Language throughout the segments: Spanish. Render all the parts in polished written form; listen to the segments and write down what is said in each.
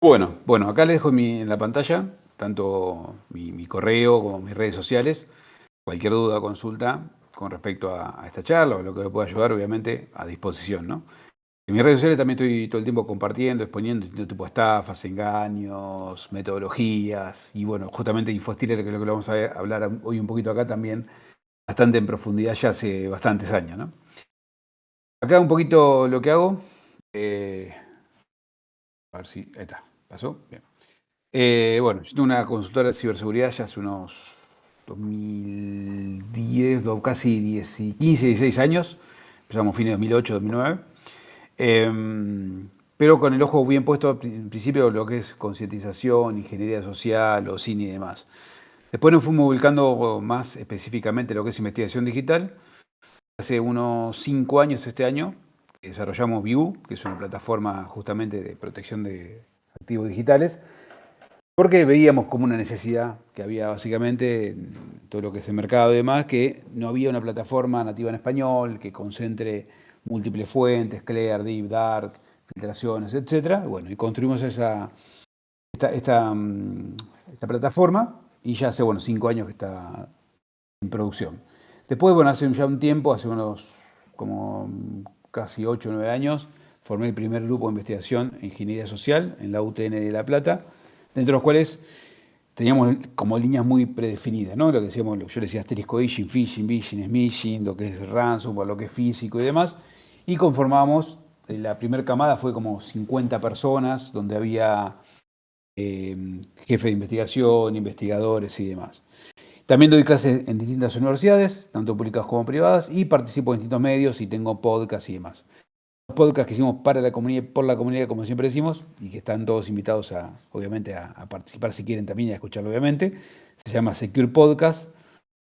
Bueno, acá les dejo en la pantalla tanto mi correo como mis redes sociales. Cualquier duda o consulta con respecto a esta charla o lo que me pueda ayudar, obviamente, a disposición, ¿no? En mis redes sociales también estoy todo el tiempo compartiendo, exponiendo distintos tipos de estafas, engaños, metodologías y, bueno, justamente InfoStealer, que es lo que vamos a hablar hoy un poquito acá también, bastante en profundidad ya hace bastantes años, ¿no? Acá un poquito lo que hago, eh, a ver si, ahí está, pasó, bien. Bueno, yo tengo una consultora de ciberseguridad ya hace unos 2010, casi 10, 15, 16 años. Empezamos fines de 2008, 2009. Pero con el ojo bien puesto en principio lo que es concientización, ingeniería social, o cine y demás. Después nos fuimos ubicando más específicamente lo que es investigación digital. Hace unos 5 años este año desarrollamos View, que es una plataforma justamente de protección de activos digitales, porque veíamos como una necesidad que había básicamente en todo lo que es el mercado y demás, que no había una plataforma nativa en español que concentre múltiples fuentes, Clear, Deep, Dark, filtraciones, etcétera. Bueno, y construimos esta, esta, mm, esta plataforma y ya hace, bueno, 5 años que está en producción. Después, bueno, hace ya un tiempo, hace unos como casi 8 o 9 años, formé el primer grupo de investigación en ingeniería social en la UTN de La Plata, dentro de los cuales teníamos como líneas muy predefinidas, ¿no? Lo que decíamos, yo le decía asterisco phishing, smishing, lo que es ransomware, lo que es físico y demás, y conformamos, la primera camada fue como 50 personas, donde había jefe de investigación, investigadores y demás. También doy clases en distintas universidades, tanto públicas como privadas, y participo en distintos medios y tengo podcasts y demás. Los podcasts que hicimos para la comunidad, por la comunidad, como siempre decimos, y que están todos invitados a, obviamente, a participar si quieren también y a escucharlo, obviamente. Se llama Secure Podcast.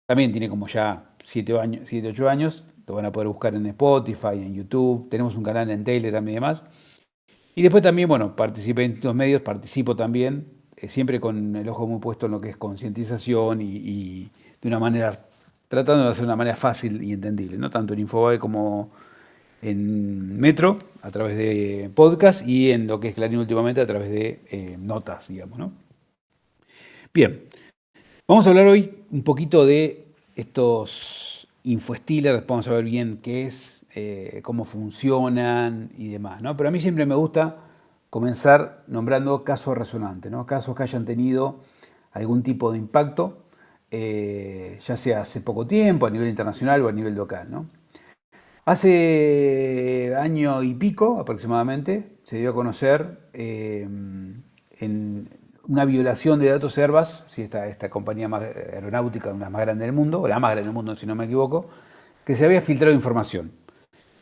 También tiene como ya 7 años, 7, 8 años. Lo van a poder buscar en Spotify, en YouTube. Tenemos un canal en Telegram y demás. Y después también, bueno, participé en distintos medios, participo también, siempre con el ojo muy puesto en lo que es concientización y de una manera, tratando de hacer de una manera fácil y entendible, ¿no? Tanto en Infobae como en Metro, a través de podcast, y en lo que es Clarín últimamente a través de notas, digamos, ¿no? Bien, vamos a hablar hoy un poquito de estos infostealers, vamos a ver bien qué es, cómo funcionan y demás, ¿no? Pero a mí siempre me gusta comenzar nombrando casos resonantes, ¿no? Casos que hayan tenido algún tipo de impacto, ya sea hace poco tiempo, a nivel internacional o a nivel local, ¿no? Hace año y pico aproximadamente se dio a conocer en una violación de datos Airbus, ¿sí? esta compañía aeronáutica, una de las más grandes del mundo, o la más grande del mundo si no me equivoco, que se había filtrado información.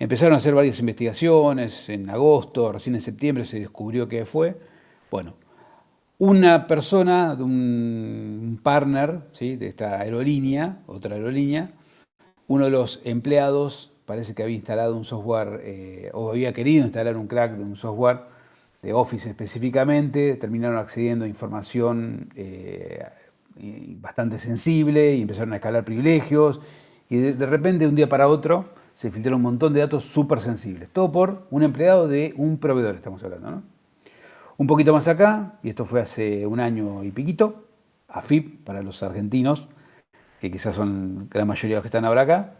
Empezaron a hacer varias investigaciones en agosto, recién en septiembre se descubrió qué fue. Bueno, una persona, un partner, ¿sí? de esta aerolínea, otra aerolínea, uno de los empleados parece que había instalado un software o había querido instalar un crack de un software de Office específicamente, terminaron accediendo a información bastante sensible y empezaron a escalar privilegios y de repente de un día para otro se filtraron un montón de datos súper sensibles. Todo por un empleado de un proveedor, estamos hablando, ¿no? Un poquito más acá, y esto fue hace un año y piquito, AFIP para los argentinos, que quizás son la mayoría de los que están ahora acá,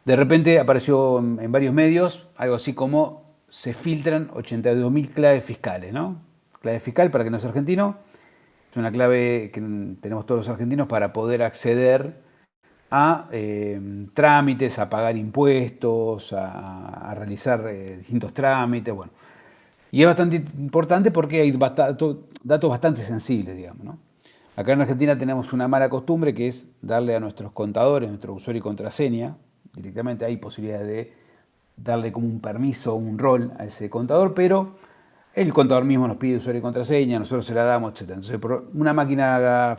de repente apareció en varios medios algo así como se filtran 82.000 claves fiscales, ¿no? Clave fiscal, para que no es argentino, es una clave que tenemos todos los argentinos para poder acceder a trámites, a pagar impuestos, a realizar distintos trámites, bueno. Y es bastante importante porque hay datos bastante sensibles, digamos, ¿no? Acá en Argentina tenemos una mala costumbre que es darle a nuestros contadores, nuestro usuario y contraseña, directamente hay posibilidad de darle como un permiso, un rol a ese contador, pero el contador mismo nos pide usuario y contraseña, nosotros se la damos, etc. Entonces, por una máquina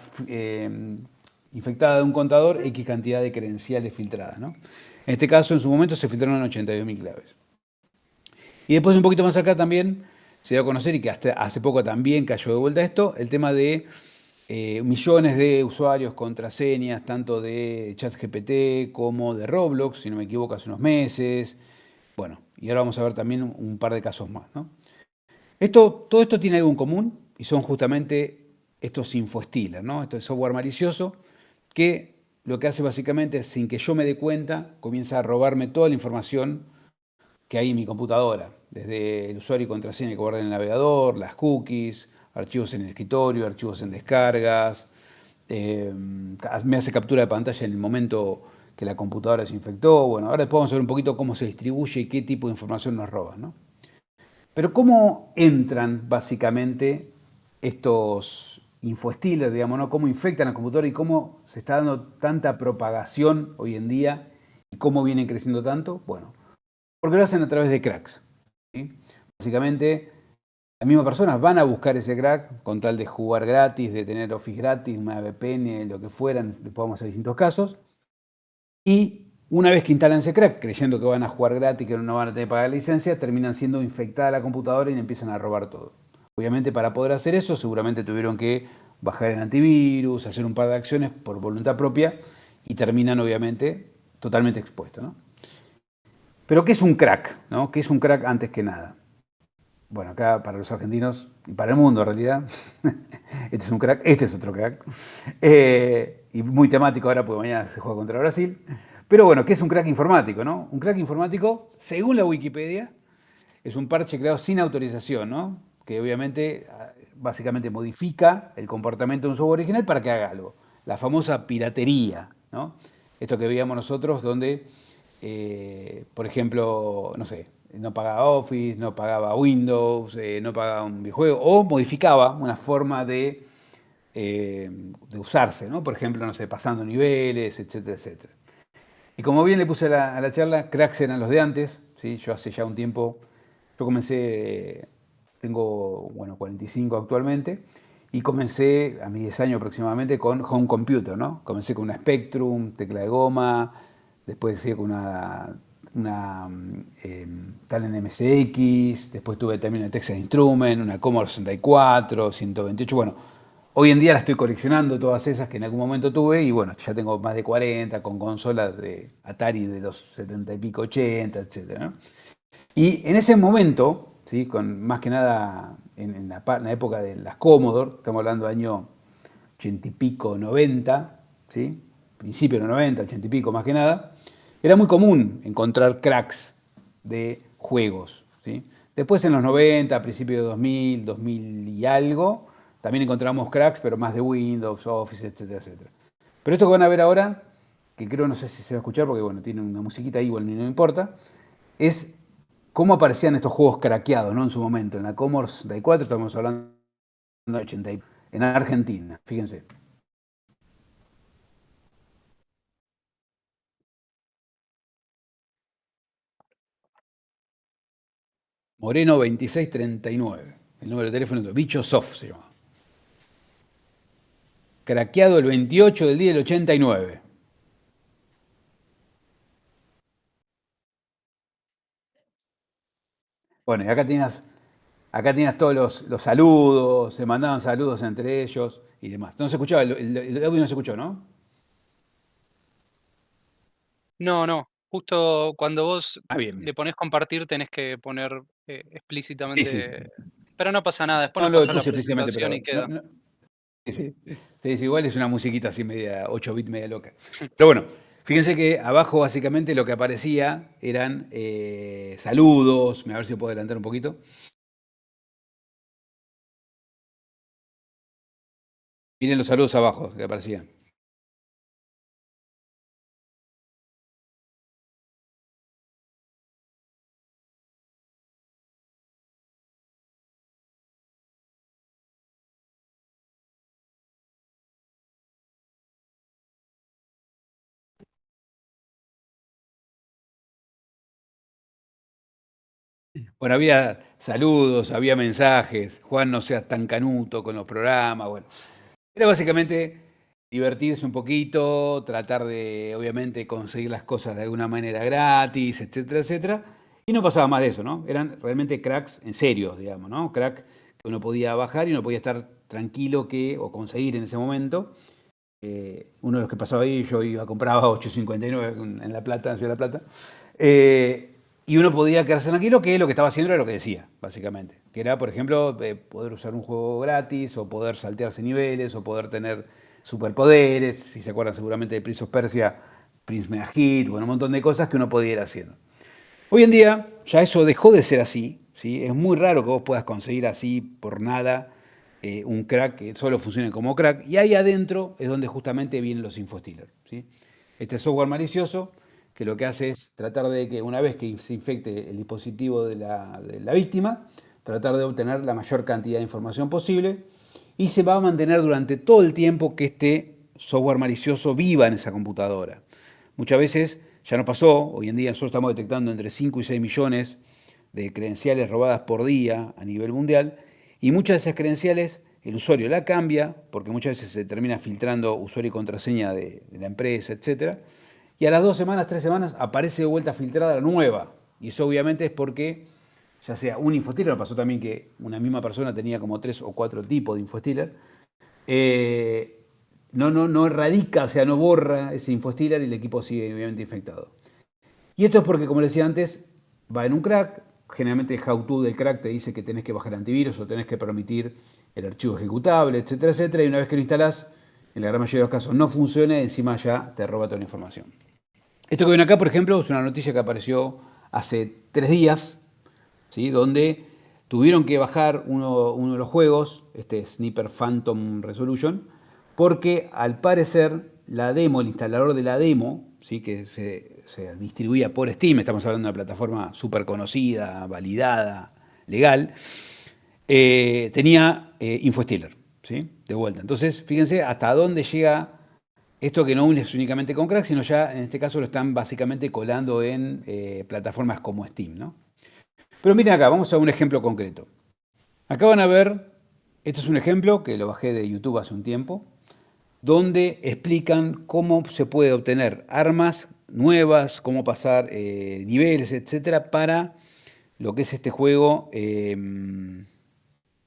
infectada de un contador, X cantidad de credenciales filtradas, ¿no? En este caso, en su momento, se filtraron 82.000 claves. Y después, un poquito más acá también, se dio a conocer, y que hasta hace poco también cayó de vuelta esto, el tema de millones de usuarios, contraseñas, tanto de ChatGPT como de Roblox, si no me equivoco, hace unos meses. Bueno, y ahora vamos a ver también un par de casos más, ¿no? Todo esto tiene algo en común y son justamente estos infostealers, ¿no? Esto es software malicioso que lo que hace básicamente es, sin que yo me dé cuenta, comienza a robarme toda la información que hay en mi computadora, desde el usuario y contraseña que guarda en el navegador, las cookies, archivos en el escritorio, archivos en descargas, eh, me hace captura de pantalla en el momento que la computadora se infectó. Bueno, ahora después vamos a ver un poquito cómo se distribuye y qué tipo de información nos roban, ¿no? Pero ¿cómo entran básicamente estos infostealers, digamos, ¿no? ¿Cómo infectan la computadora y cómo se está dando tanta propagación hoy en día y cómo vienen creciendo tanto? Bueno, porque lo hacen a través de cracks, ¿sí? Básicamente, las mismas personas van a buscar ese crack con tal de jugar gratis, de tener Office gratis, una VPN, lo que fueran, después vamos a distintos casos. Y una vez que instalan ese crack, creyendo que van a jugar gratis, que no van a tener que pagar licencia, terminan siendo infectada la computadora y le empiezan a robar todo. Obviamente para poder hacer eso seguramente tuvieron que bajar el antivirus, hacer un par de acciones por voluntad propia y terminan obviamente totalmente expuestos, ¿no? Pero ¿qué es un crack? ¿No? ¿Qué es un crack antes que nada? Bueno, acá para los argentinos y para el mundo en realidad, este es un crack, este es otro crack. Y muy temático ahora porque mañana se juega contra Brasil. Pero bueno, ¿qué es un crack informático? ¿No? Un crack informático, según la Wikipedia, es un parche creado sin autorización, ¿no? Que obviamente básicamente modifica el comportamiento de un software original para que haga algo. La famosa piratería, ¿no? Esto que veíamos nosotros donde, por ejemplo, no sé, no pagaba Office, no pagaba Windows, no pagaba un videojuego, o modificaba una forma de usarse, ¿no? Por ejemplo, no sé, pasando niveles, etcétera, etcétera. Y como bien le puse a la charla, cracks eran los de antes, ¿sí? Yo hace ya un tiempo, yo comencé, tengo, bueno, 45 actualmente, y comencé a mis 10 años aproximadamente con home computer, ¿no? Comencé con una Spectrum, tecla de goma, después seguí con una Talent MSX, después tuve también una Texas Instrument, una Commodore 64, 128, bueno, hoy en día las estoy coleccionando todas esas que en algún momento tuve y bueno, ya tengo más de 40 con consolas de Atari de los 70 y pico, 80, etcétera, ¿no? Y en ese momento, ¿sí? Con, más que nada en la época de las Commodore, estamos hablando de año 80 y pico, 90, ¿sí? Principio de los 90, 80 y pico más que nada, era muy común encontrar cracks de juegos, ¿sí? Después en los 90, a principios de 2000, 2000 y algo, también encontramos cracks, pero más de Windows, Office, etcétera, etcétera. Pero esto que van a ver ahora, que creo no sé si se va a escuchar porque bueno, tiene una musiquita ahí, bueno, ni no importa, es cómo aparecían estos juegos craqueados, ¿no? En su momento, en la Commodore 64, estamos hablando de 80, en Argentina, fíjense. Moreno 2639, el número de teléfono de Bicho Soft se llama. Craqueado el 28 del día del 89. Bueno, y acá tenías todos los saludos, se mandaban saludos entre ellos y demás. No se escuchaba, el audio no se escuchó, ¿no? No, no. Justo cuando vos Ah, bien, bien. le pones compartir tenés que poner Sí, sí. explícitamente. Pero no pasa nada, después No nos lo pasa la puse explícitamente, presentación pero y queda. sí, sí. Sí, sí, igual es una musiquita así media 8 bits, media loca. Pero bueno, fíjense que abajo básicamente lo que aparecía eran saludos. A ver si puedo adelantar un poquito. Miren los saludos abajo que aparecían. Bueno, había saludos, había mensajes. Juan, no seas tan canuto con los programas. Bueno, era básicamente divertirse un poquito, tratar de, obviamente, conseguir las cosas de alguna manera gratis, etcétera, etcétera. Y no pasaba más de eso, ¿no? Eran realmente cracks en serio, digamos, ¿no? Crack que uno podía bajar y uno podía estar tranquilo que, o conseguir en ese momento. Uno de los que pasaba ahí, yo iba, compraba 8.59 en La Plata, en Ciudad de La Plata. Y uno podía quedarse tranquilo que lo que estaba haciendo era lo que decía, básicamente. Que era, por ejemplo, poder usar un juego gratis, o poder saltearse niveles, o poder tener superpoderes. Si se acuerdan seguramente de Prince of Persia, Prince Megahit, bueno, un montón de cosas que uno podía ir haciendo. Hoy en día ya eso dejó de ser así, ¿sí? Es muy raro que vos puedas conseguir así por nada un crack que solo funcione como crack. Y ahí adentro es donde justamente vienen los infostealers, ¿sí? Este software malicioso que lo que hace es tratar de que una vez que se infecte el dispositivo de la víctima, tratar de obtener la mayor cantidad de información posible y se va a mantener durante todo el tiempo que este software malicioso viva en esa computadora. Muchas veces ya nos pasó, hoy en día nosotros estamos detectando entre 5 y 6 millones de credenciales robadas por día a nivel mundial y muchas de esas credenciales el usuario la cambia porque muchas veces se termina filtrando usuario y contraseña de la empresa, etcétera. Y a las 2 semanas, 3 semanas aparece de vuelta filtrada la nueva. Y eso obviamente es porque ya sea un infostealer, nos pasó también que una misma persona tenía como 3 o 4 tipos de infostealer, eh, no erradica, o sea, no borra ese infostealer y el equipo sigue obviamente infectado. Y esto es porque, como les decía antes, va en un crack. Generalmente el how-to del crack te dice que tenés que bajar antivirus o tenés que permitir el archivo ejecutable, etcétera, etcétera. Y una vez que lo instalás, en la gran mayoría de los casos no funciona y encima ya te roba toda la información. Esto que ven acá, por ejemplo, es una noticia que apareció hace 3 días, ¿sí? Donde tuvieron que bajar uno de los juegos, este Sniper Phantom Resolution, porque al parecer la demo, el instalador de la demo, ¿sí? Que se distribuía por Steam, estamos hablando de una plataforma súper conocida, validada, legal, tenía InfoStealer, ¿sí? De vuelta. Entonces, fíjense hasta dónde llega esto, que no es únicamente con crack, sino ya en este caso lo están básicamente colando en plataformas como Steam, ¿no? Pero miren acá, vamos a un ejemplo concreto. Acá van a ver, este es un ejemplo que lo bajé de YouTube hace un tiempo, donde explican cómo se puede obtener armas nuevas, cómo pasar niveles, etcétera, para lo que es este juego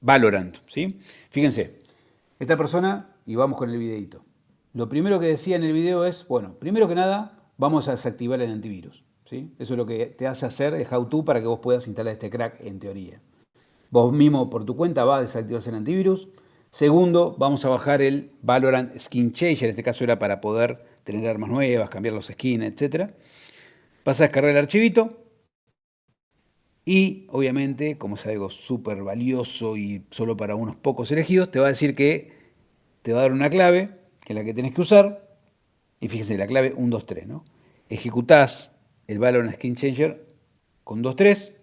Valorant, ¿sí? Fíjense, esta persona, y vamos con el videito. Lo primero que decía en el video es, bueno, primero que nada, vamos a desactivar el antivirus, ¿sí? Eso es lo que te hace hacer el how-to para que vos puedas instalar este crack en teoría. Vos mismo por tu cuenta vas a desactivar el antivirus. Segundo, vamos a bajar el Valorant Skin Changer, en este caso era para poder tener armas nuevas, cambiar los skins, etc. Vas a descargar el archivito y obviamente, como es algo súper valioso y solo para unos pocos elegidos, te va a decir que te va a dar una clave, que es la que tenés que usar, y fíjense, la clave 123, ¿no? Ejecutás el Valorant Skin Changer con 123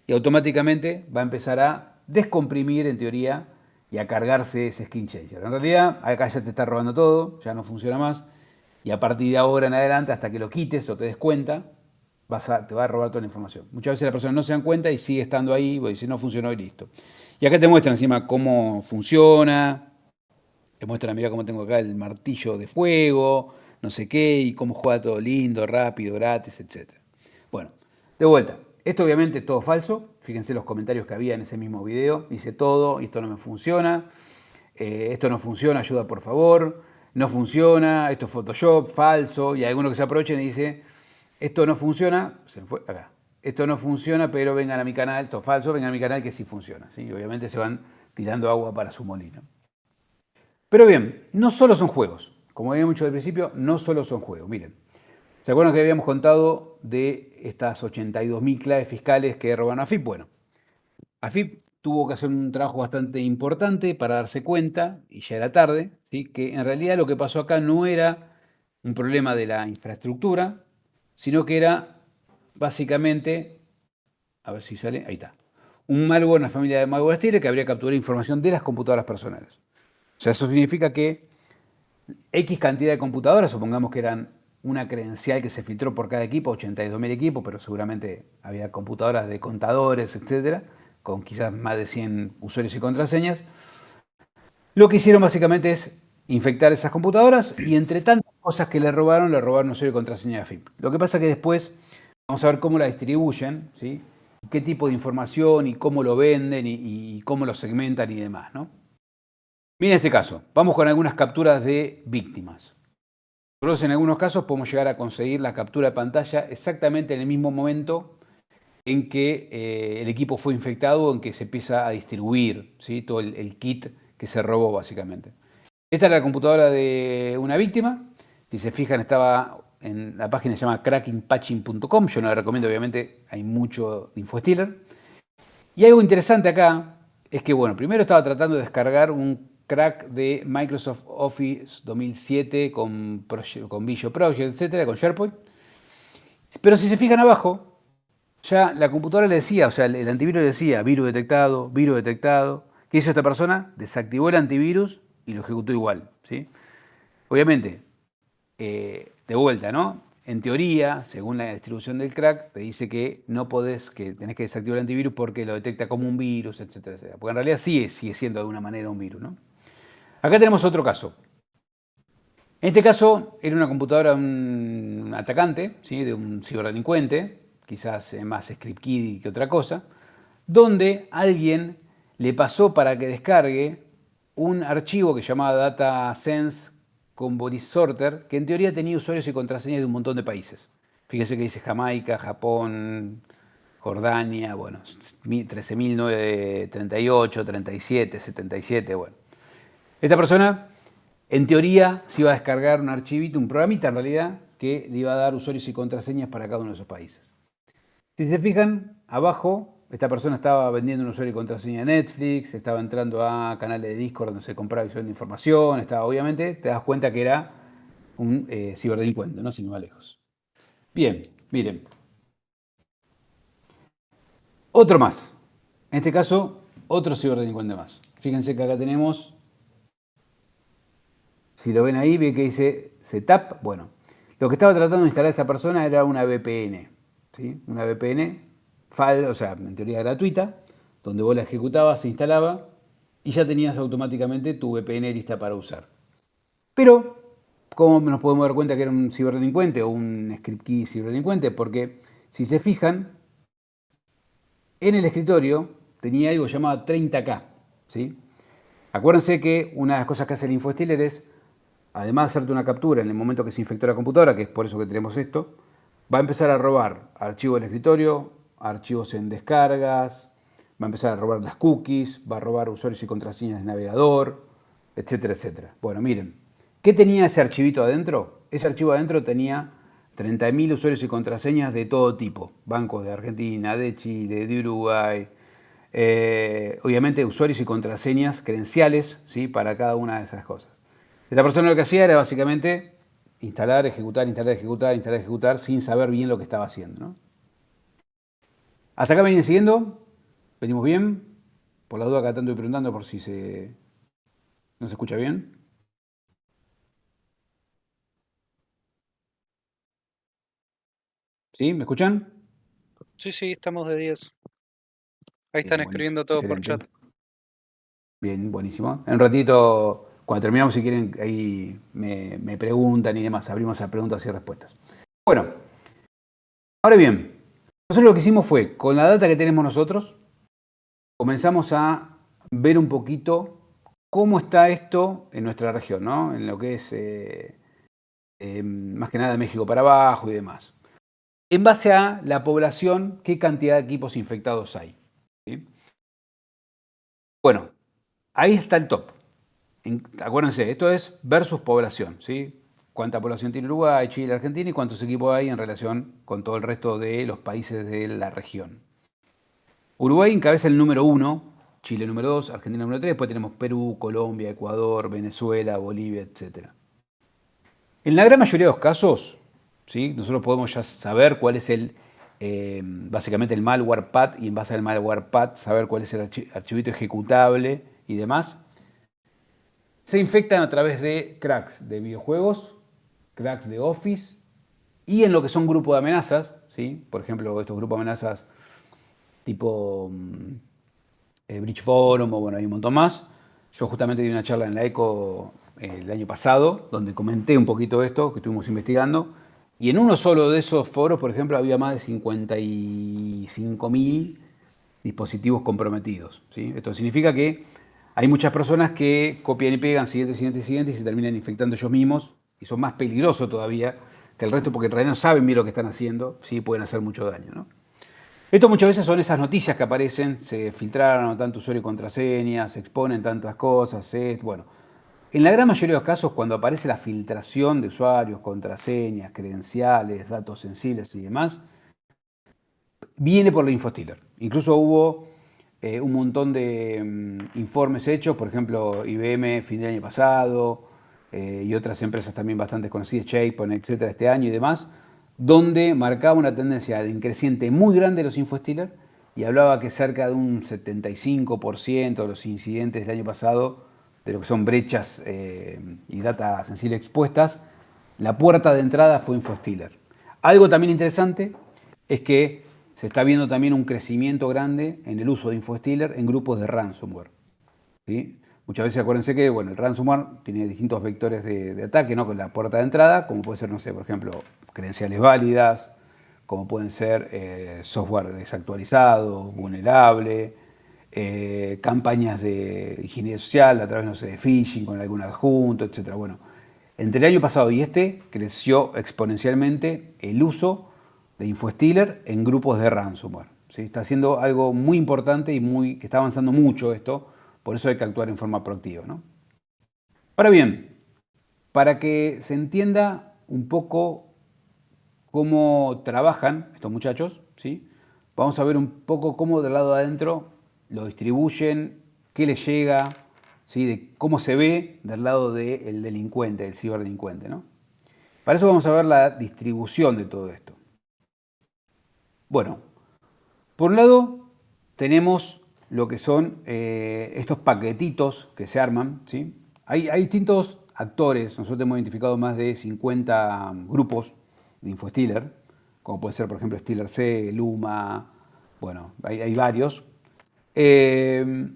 y automáticamente va a empezar a descomprimir, en teoría, y a cargarse ese Skin Changer. En realidad, acá ya te está robando todo, ya no funciona más, y a partir de ahora en adelante, hasta que lo quites o te des cuenta, te va a robar toda la información. Muchas veces las personas no se dan cuenta y sigue estando ahí, y dice, no funcionó y listo. Y acá te muestran encima cómo funciona, te muestran, mira cómo tengo acá el martillo de fuego, no sé qué, y cómo juega todo lindo, rápido, gratis, etc. Bueno, de vuelta. Esto obviamente es todo falso. Fíjense los comentarios que había en ese mismo video. Dice todo, y esto no me funciona. Esto no funciona, ayuda por favor. No funciona, esto es Photoshop, falso. Y hay alguno que se aprovechen y dice, esto no funciona, se me fue acá. Esto no funciona, pero vengan a mi canal, esto es falso, vengan a mi canal que sí funciona. ¿Sí? Obviamente se van tirando agua para su molino. Pero bien, no solo son juegos. Como habíamos dicho al principio, no solo son juegos. Miren, ¿se acuerdan que habíamos contado de estas 82.000 claves fiscales que roban a AFIP? Bueno, AFIP tuvo que hacer un trabajo bastante importante para darse cuenta, y ya era tarde, ¿sí? Que en realidad lo que pasó acá no era un problema de la infraestructura, sino que era básicamente, a ver si sale, ahí está, un malware, una familia de malware style que habría capturado información de las computadoras personales. O sea, eso significa que X cantidad de computadoras, supongamos que eran una credencial que se filtró por cada equipo, 82.000 equipos, pero seguramente había computadoras de contadores, etcétera, con quizás más de 100 usuarios y contraseñas. Lo que hicieron básicamente es infectar esas computadoras y entre tantas cosas que le robaron usuario y contraseña de AFIP. Lo que pasa es que después vamos a ver cómo la distribuyen, ¿sí? Qué tipo de información y cómo lo venden y cómo lo segmentan y demás, ¿no? Miren este caso, vamos con algunas capturas de víctimas. Nosotros en algunos casos podemos llegar a conseguir la captura de pantalla exactamente en el mismo momento en que el equipo fue infectado o en que se empieza a distribuir, ¿sí? Todo el kit que se robó básicamente. Esta es la computadora de una víctima. Si se fijan, estaba en la página que se llama crackingpatching.com. Yo no la recomiendo, obviamente, hay mucho de InfoStealer. Y algo interesante acá es que, bueno, primero estaba tratando de descargar un crack de Microsoft Office 2007 con Visual Project, etcétera, con SharePoint. Pero si se fijan abajo, ya la computadora le decía, o sea, el antivirus le decía virus detectado, virus detectado. ¿Qué hizo esta persona? Desactivó el antivirus y lo ejecutó igual, ¿sí? Obviamente, de vuelta, ¿no? En teoría, según la distribución del crack, te dice que no podés, que tenés que desactivar el antivirus porque lo detecta como un virus, etcétera, etcétera. Porque en realidad sigue siendo de alguna manera un virus, ¿no? Acá tenemos otro caso. En este caso, era una computadora de un atacante, ¿sí? De un ciberdelincuente, quizás más script kiddie que otra cosa, donde alguien le pasó para que descargue un archivo que se llamaba DataSense con Body Sorter, que en teoría tenía usuarios y contraseñas de un montón de países. Fíjese que dice Jamaica, Japón, Jordania, bueno, 13.938, 37, 77, bueno. Esta persona, en teoría, se iba a descargar un archivito, un programita en realidad, que le iba a dar usuarios y contraseñas para cada uno de esos países. Si se fijan, abajo, esta persona estaba vendiendo un usuario y contraseña de Netflix, estaba entrando a canales de Discord donde se compraba y se vende información, estaba, obviamente, te das cuenta que era un ciberdelincuente, ¿no? Sin ir más lejos. Bien, miren. Otro más. En este caso, otro ciberdelincuente más. Fíjense que acá tenemos, si lo ven ahí, ven que dice Setup. Bueno, lo que estaba tratando de instalar esta persona era una VPN, ¿sí? Una VPN, o sea, en teoría gratuita, donde vos la ejecutabas, se instalaba y ya tenías automáticamente tu VPN lista para usar. Pero, ¿cómo nos podemos dar cuenta que era un ciberdelincuente o un script key ciberdelincuente? Porque, si se fijan, en el escritorio tenía algo llamado 30K, ¿sí? Acuérdense que una de las cosas que hace el InfoStealer es, además de hacerte una captura en el momento que se infectó la computadora, que es por eso que tenemos esto, va a empezar a robar archivos del escritorio, archivos en descargas, va a empezar a robar las cookies, va a robar usuarios y contraseñas de navegador, etcétera, etcétera. Bueno, miren, ¿qué tenía ese archivito adentro? Ese archivo adentro tenía 30.000 usuarios y contraseñas de todo tipo. Bancos de Argentina, de Chile, de Uruguay. Obviamente usuarios y contraseñas credenciales, ¿sí? Para cada una de esas cosas. Esta persona lo que hacía era básicamente instalar, ejecutar, instalar, ejecutar, instalar, ejecutar, sin saber bien lo que estaba haciendo, ¿no? ¿Hasta acá me vienen siguiendo? ¿Venimos bien? Por la duda acá tanto estoy preguntando por si no se escucha bien. ¿Sí? ¿Me escuchan? Sí, sí, estamos de 10. Ahí están Bien, buenísimo. escribiendo todo por Excelente. chat. Bien, buenísimo. En un ratito, cuando terminamos, si quieren, ahí me preguntan y demás. Abrimos a preguntas y respuestas. Bueno, ahora bien, nosotros lo que hicimos fue, con la data que tenemos nosotros, comenzamos a ver un poquito cómo está esto en nuestra región, ¿no? En lo que es más que nada de México para abajo y demás. En base a la población, qué cantidad de equipos infectados hay. ¿Sí? Bueno, ahí está el top. Acuérdense, esto es versus población, ¿sí? Cuánta población tiene Uruguay, Chile, Argentina y cuántos equipos hay en relación con todo el resto de los países de la región. Uruguay encabeza el número 1, Chile número 2, Argentina número 3, después tenemos Perú, Colombia, Ecuador, Venezuela, Bolivia, etc. En la gran mayoría de los casos, ¿sí? Nosotros podemos ya saber cuál es básicamente el malware path y en base al malware path saber cuál es el archivito ejecutable y demás. Se infectan a través de cracks de videojuegos, cracks de Office y en lo que son grupos de amenazas, ¿sí? Por ejemplo, estos grupos de amenazas tipo Bridge Forum o bueno, hay un montón más. Yo justamente di una charla en la ECO el año pasado, donde comenté un poquito esto, que estuvimos investigando, y en uno solo de esos foros, por ejemplo, había más de 55.000 dispositivos comprometidos, ¿sí? Esto significa que hay muchas personas que copian y pegan siguiente, siguiente, siguiente y se terminan infectando ellos mismos, y son más peligrosos todavía que el resto porque en realidad no saben bien lo que están haciendo, sí pueden hacer mucho daño, ¿no? Esto muchas veces son esas noticias que aparecen, se filtraron tanto usuario y contraseña, se exponen tantas cosas, bueno. En la gran mayoría de los casos, cuando aparece la filtración de usuarios, contraseñas, credenciales, datos sensibles y demás, viene por la InfoStealer. Incluso hubo un montón de informes hechos, por ejemplo, IBM fin del año pasado y otras empresas también bastante conocidas, SharePoint, etcétera, este año y demás, donde marcaba una tendencia de creciente muy grande de los InfoStealer y hablaba que cerca de un 75% de los incidentes del año pasado, de lo que son brechas y data sensible expuestas, la puerta de entrada fue InfoStealer. Algo también interesante es que se está viendo también un crecimiento grande en el uso de InfoStealer en grupos de ransomware. ¿Sí? Muchas veces acuérdense que bueno, el ransomware tiene distintos vectores de ataque, ¿no? Con la puerta de entrada, como puede ser, no sé, por ejemplo, credenciales válidas, como pueden ser software desactualizado, vulnerable, campañas de ingeniería social a través, no sé, de phishing con algún adjunto, etcétera. Bueno, entre el año pasado y este creció exponencialmente el uso de InfoStealer en grupos de ransomware. ¿Sí? Está haciendo algo muy importante y que está avanzando mucho esto, por eso hay que actuar en forma proactiva, ¿no? Ahora bien, para que se entienda un poco cómo trabajan estos muchachos, ¿sí? Vamos a ver un poco cómo del lado de adentro lo distribuyen, qué les llega, ¿sí? De cómo se ve del lado del delincuente, del ciberdelincuente, ¿no? Para eso vamos a ver la distribución de todo esto. Bueno, por un lado tenemos lo que son estos paquetitos que se arman, ¿sí? Hay distintos actores, nosotros hemos identificado más de 50 grupos de InfoStealer, como puede ser por ejemplo Stealer C, Luma, bueno, hay varios. Eh,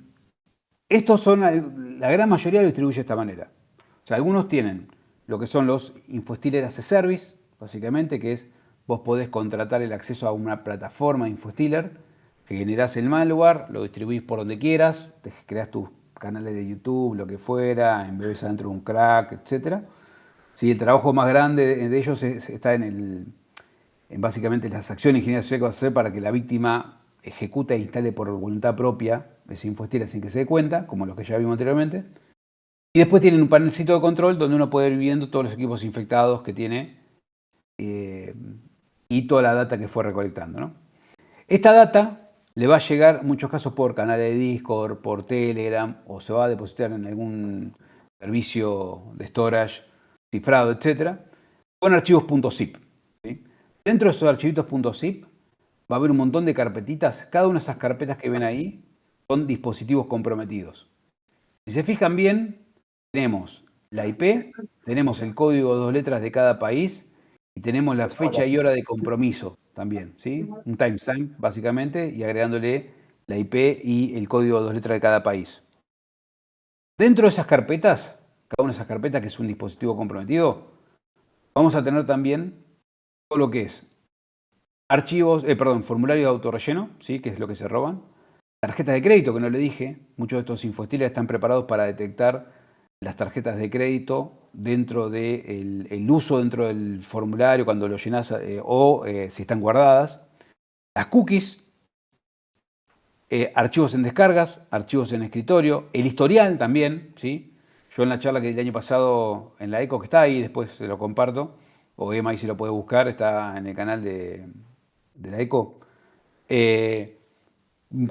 Estos son, la gran mayoría lo distribuye de esta manera. O sea, algunos tienen lo que son los InfoStealer as a Service, básicamente, que es vos podés contratar el acceso a una plataforma de InfoStealer, que generás el malware, lo distribuís por donde quieras, te creas tus canales de YouTube, lo que fuera, embebes adentro de un crack, etc. Sí, el trabajo más grande de ellos está en básicamente las acciones de ingeniería social que vas a hacer para que la víctima ejecute e instale por voluntad propia ese InfoStealer sin que se dé cuenta, como los que ya vimos anteriormente. Y después tienen un panelcito de control donde uno puede ir viendo todos los equipos infectados que tiene eh, y toda la data que fue recolectando, ¿no? Esta data le va a llegar en muchos casos por canales de Discord, por Telegram, o se va a depositar en algún servicio de storage cifrado, etcétera, con archivos .zip. ¿Sí? Dentro de esos archivitos .zip va a haber un montón de carpetitas. Cada una de esas carpetas que ven ahí son dispositivos comprometidos. Si se fijan bien, tenemos la IP, tenemos el código de 2 letras de cada país y tenemos la fecha y hora de compromiso también, ¿sí? Un timestamp básicamente y agregándole la IP y el código de 2 letras de cada país. Dentro de esas carpetas, cada una de esas carpetas que es un dispositivo comprometido, vamos a tener también todo lo que es archivos, formularios de autorrelleno, ¿sí? Que es lo que se roban. Tarjetas de crédito, que no le dije, muchos de estos InfoStealers están preparados para detectar las tarjetas de crédito dentro del el uso dentro del formulario cuando lo llenas o si están guardadas. Las cookies, archivos en descargas, archivos en escritorio, el historial también, ¿sí? Yo en la charla que di el año pasado en la ECO, que está ahí, después se lo comparto, o Emma ahí se lo puede buscar, está en el canal de la ECO.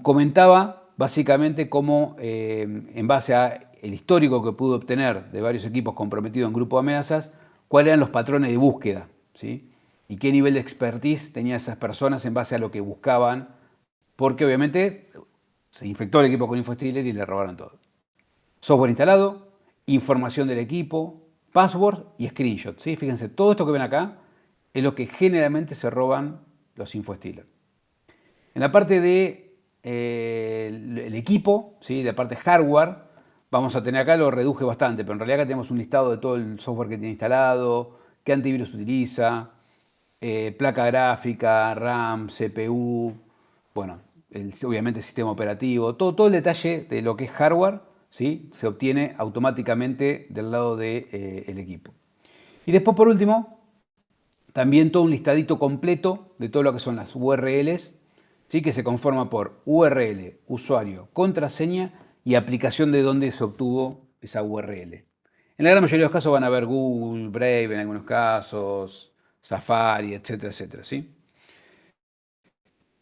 Comentaba básicamente cómo, en base a el histórico que pudo obtener de varios equipos comprometidos en grupo de amenazas, cuáles eran los patrones de búsqueda, ¿sí? Y qué nivel de expertise tenían esas personas en base a lo que buscaban, porque obviamente se infectó el equipo con InfoStealer y le robaron todo. Software instalado, información del equipo, password y screenshot, ¿sí? Fíjense, todo esto que ven acá es lo que generalmente se roban los InfoStealer. En la parte de el equipo, ¿sí? De la parte hardware, vamos a tener acá, lo reduje bastante, pero en realidad acá tenemos un listado de todo el software que tiene instalado, qué antivirus utiliza, placa gráfica, RAM, CPU, bueno, obviamente el sistema operativo, todo el detalle de lo que es hardware, ¿sí? Se obtiene automáticamente del lado del equipo. Y después, por último, también todo un listadito completo de todo lo que son las URLs ¿sí? Que se conforma por URL, usuario, contraseña y aplicación de donde se obtuvo esa URL. En la gran mayoría de los casos van a ver Google, Brave en algunos casos, Safari, etcétera, etcétera, ¿sí?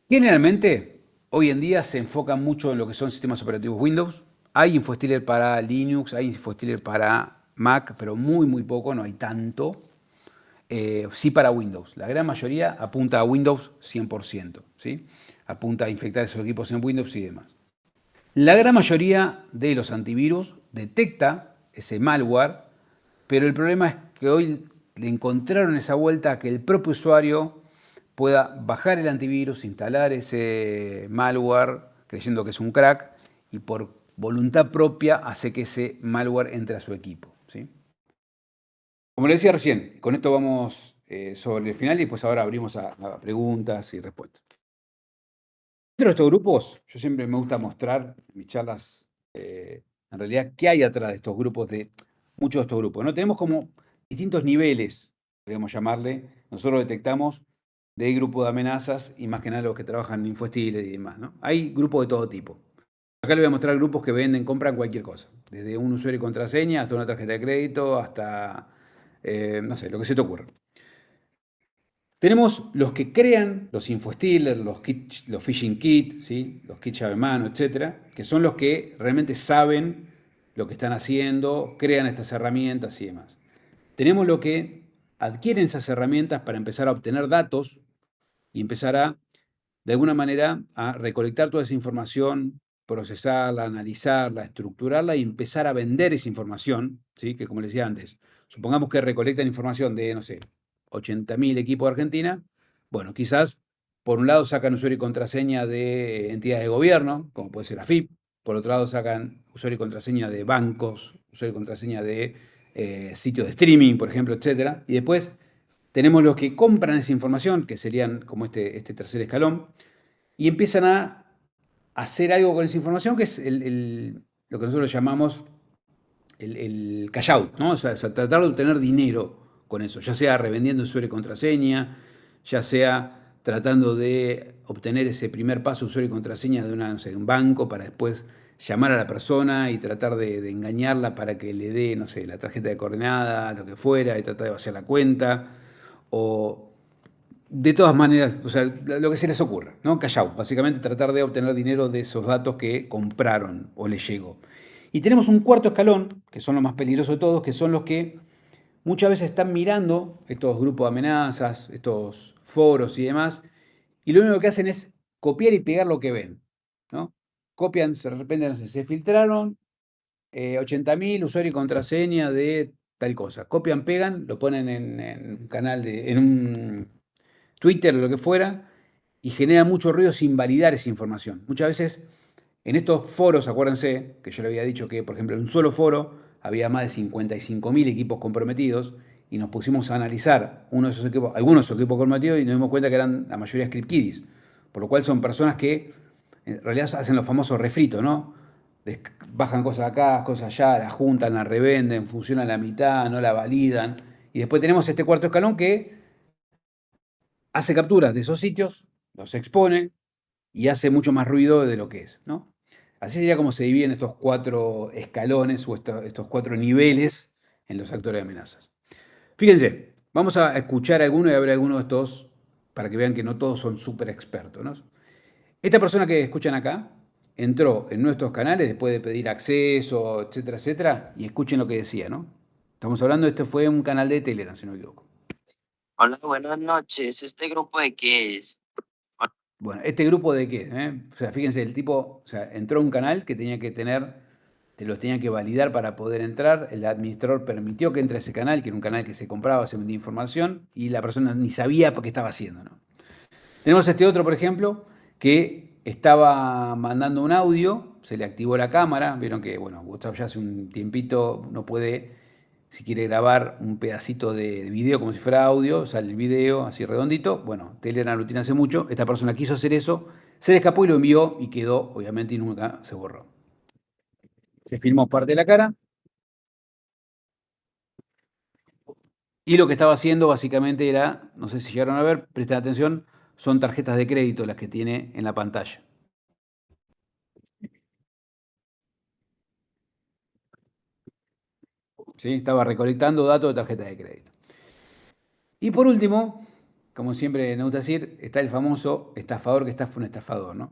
Generalmente, hoy en día se enfoca mucho en lo que son sistemas operativos Windows. Hay InfoStealer para Linux, hay InfoStealer para Mac, pero muy, muy poco, no hay tanto. Sí para Windows. La gran mayoría apunta a Windows 100%, ¿sí? Apunta a infectar esos equipos en Windows y demás. La gran mayoría de los antivirus detecta ese malware, pero el problema es que hoy le encontraron esa vuelta a que el propio usuario pueda bajar el antivirus, instalar ese malware creyendo que es un crack y por voluntad propia hace que ese malware entre a su equipo, ¿sí? Como le decía recién, con esto vamos sobre el final y pues ahora abrimos a preguntas y respuestas. Dentro de estos grupos, yo siempre me gusta mostrar en mis charlas, en realidad, qué hay atrás de estos grupos, de muchos de estos grupos, ¿no? Tenemos como distintos niveles, podríamos llamarle. Nosotros detectamos de grupo de amenazas y más que nada los que trabajan en InfoStealer y demás, ¿no? Hay grupos de todo tipo. Acá les voy a mostrar grupos que venden, compran cualquier cosa, desde un usuario y contraseña hasta una tarjeta de crédito, hasta, no sé, lo que se te ocurra. Tenemos los que crean los infostealers, los phishing kits, ¿sí? Los kits llave mano, etcétera, que son los que realmente saben lo que están haciendo, crean estas herramientas y demás. Tenemos los que adquieren esas herramientas para empezar a obtener datos y empezar a, de alguna manera, a recolectar toda esa información, procesarla, analizarla, estructurarla y empezar a vender esa información, ¿sí? Que como les decía antes, supongamos que recolectan información de, no sé, 80.000 equipos de Argentina. Bueno, quizás por un lado sacan usuario y contraseña de entidades de gobierno, como puede ser AFIP, por otro lado sacan usuario y contraseña de bancos, usuario y contraseña de sitios de streaming, por ejemplo, etcétera. Y después tenemos los que compran esa información, que serían como este tercer escalón, y empiezan a hacer algo con esa información, que es lo que nosotros llamamos el cash out, ¿no? O sea, tratar de obtener dinero con eso, ya sea revendiendo usuario y contraseña, ya sea tratando de obtener ese primer paso usuario y contraseña de, no sé, de un banco para después llamar a la persona y tratar de engañarla para que le dé, no sé, la tarjeta de coordenada, lo que fuera, y tratar de vaciar la cuenta, o de todas maneras, o sea, lo que se les ocurra, ¿no? Cash out, básicamente tratar de obtener dinero de esos datos que compraron o les llegó. Y tenemos un cuarto escalón, que son los más peligrosos de todos, que son los que muchas veces están mirando estos grupos de amenazas, estos foros y demás, y lo único que hacen es copiar y pegar lo que ven, ¿no? Copian, de repente, no sé, se filtraron 80.000 usuario y contraseña de tal cosa. Copian, pegan, lo ponen en un canal en un Twitter o lo que fuera, y genera mucho ruido sin validar esa información. Muchas veces en estos foros, acuérdense que yo le había dicho que, por ejemplo, en un solo foro había más de 55.000 equipos comprometidos y nos pusimos a analizar uno de esos equipos, algunos de esos equipos comprometidos y nos dimos cuenta que eran la mayoría script kiddies, por lo cual son personas que en realidad hacen los famosos refritos, ¿no? Bajan cosas acá, cosas allá, la juntan, la revenden, funcionan la mitad, no la validan. Y después tenemos este cuarto escalón que hace capturas de esos sitios, los expone y hace mucho más ruido de lo que es, ¿no? Así sería como se dividen estos cuatro escalones o estos cuatro niveles en los actores de amenazas. Fíjense, vamos a escuchar alguno y a ver alguno de estos para que vean que no todos son súper expertos, ¿no? Esta persona que escuchan acá entró en nuestros canales después de pedir acceso, etcétera, etcétera, y escuchen lo que decía, ¿no? Estamos hablando, este fue un canal de Telegram, si no me equivoco. Hola, buenas noches. ¿Este grupo de qué es? Bueno, ¿este grupo de qué? O sea, fíjense, el tipo, o sea, entró a un canal que tenía que tener, te los tenía que validar para poder entrar, el administrador permitió que entre a ese canal, que era un canal que se compraba, se vendía información, y la persona ni sabía por qué estaba haciendo, ¿no? Tenemos este otro, por ejemplo, que estaba mandando un audio, se le activó la cámara, vieron que, bueno, WhatsApp ya hace un tiempito no puede, si quiere grabar un pedacito de video como si fuera audio, sale el video así redondito, bueno, Telegram lo tiene hace mucho, esta persona quiso hacer eso, se le escapó y lo envió y quedó, obviamente, y nunca se borró. Se filmó parte de la cara. Y lo que estaba haciendo básicamente era, no sé si llegaron a ver, presten atención, son tarjetas de crédito las que tiene en la pantalla. ¿Sí? Estaba recolectando datos de tarjetas de crédito. Y por último, como siempre me gusta decir, está el famoso estafador que estafa un estafador, ¿no?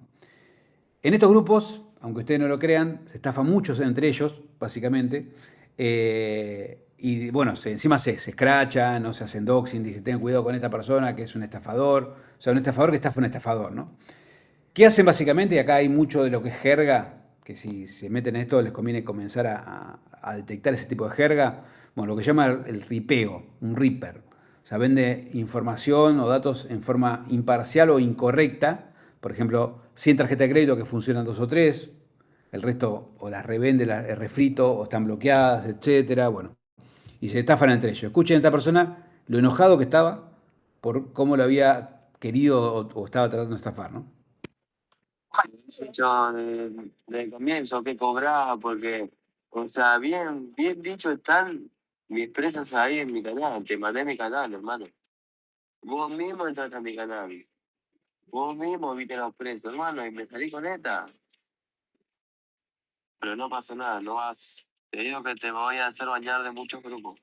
En estos grupos, aunque ustedes no lo crean, se estafa muchos entre ellos, básicamente. Y bueno, encima se escrachan, no se hacen doxing, dicen, ten cuidado con esta persona que es un estafador. O sea, un estafador que estafa un estafador, ¿no? ¿Qué hacen básicamente? Y acá hay mucho de lo que es jerga, que si se meten en esto les conviene comenzar a detectar ese tipo de jerga. Bueno, lo que llama el ripeo, un ripper. O sea, vende información o datos en forma imparcial o incorrecta. Por ejemplo, 100 tarjetas de crédito que funcionan dos o tres, el resto o las revende, las refrito o están bloqueadas, etcétera. Bueno, y se estafan entre ellos. Escuchen a esta persona lo enojado que estaba por cómo lo había querido o estaba tratando de estafar, ¿no? Yo de comienzo que cobraba porque, o sea, bien dicho están mis precios ahí en mi canal. Te mandé mi canal, hermano. Vos mismo entraste a mi canal. Vos mismo viste los precios, hermano, y me salí con esta. Pero no pasa nada, no vas. Te digo que te voy a hacer bañar de muchos grupos.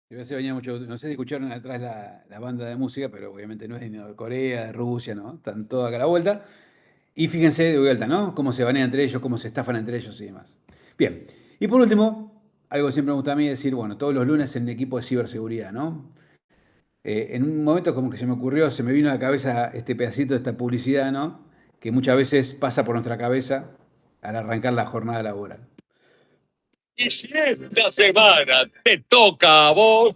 Venía mucho, no sé si escucharon atrás la banda de música, pero obviamente no es de Corea, de Rusia, ¿no? Están todos acá a la vuelta. Y fíjense de vuelta, ¿no? Cómo se banean entre ellos, cómo se estafan entre ellos y demás. Bien, y por último, algo que siempre me gusta a mí decir, bueno, todos los lunes en el equipo de ciberseguridad, ¿no? En un momento como que se me ocurrió, se me vino a la cabeza este pedacito de esta publicidad, ¿no? Que muchas veces pasa por nuestra cabeza al arrancar la jornada laboral. Y si esta semana te toca a vos.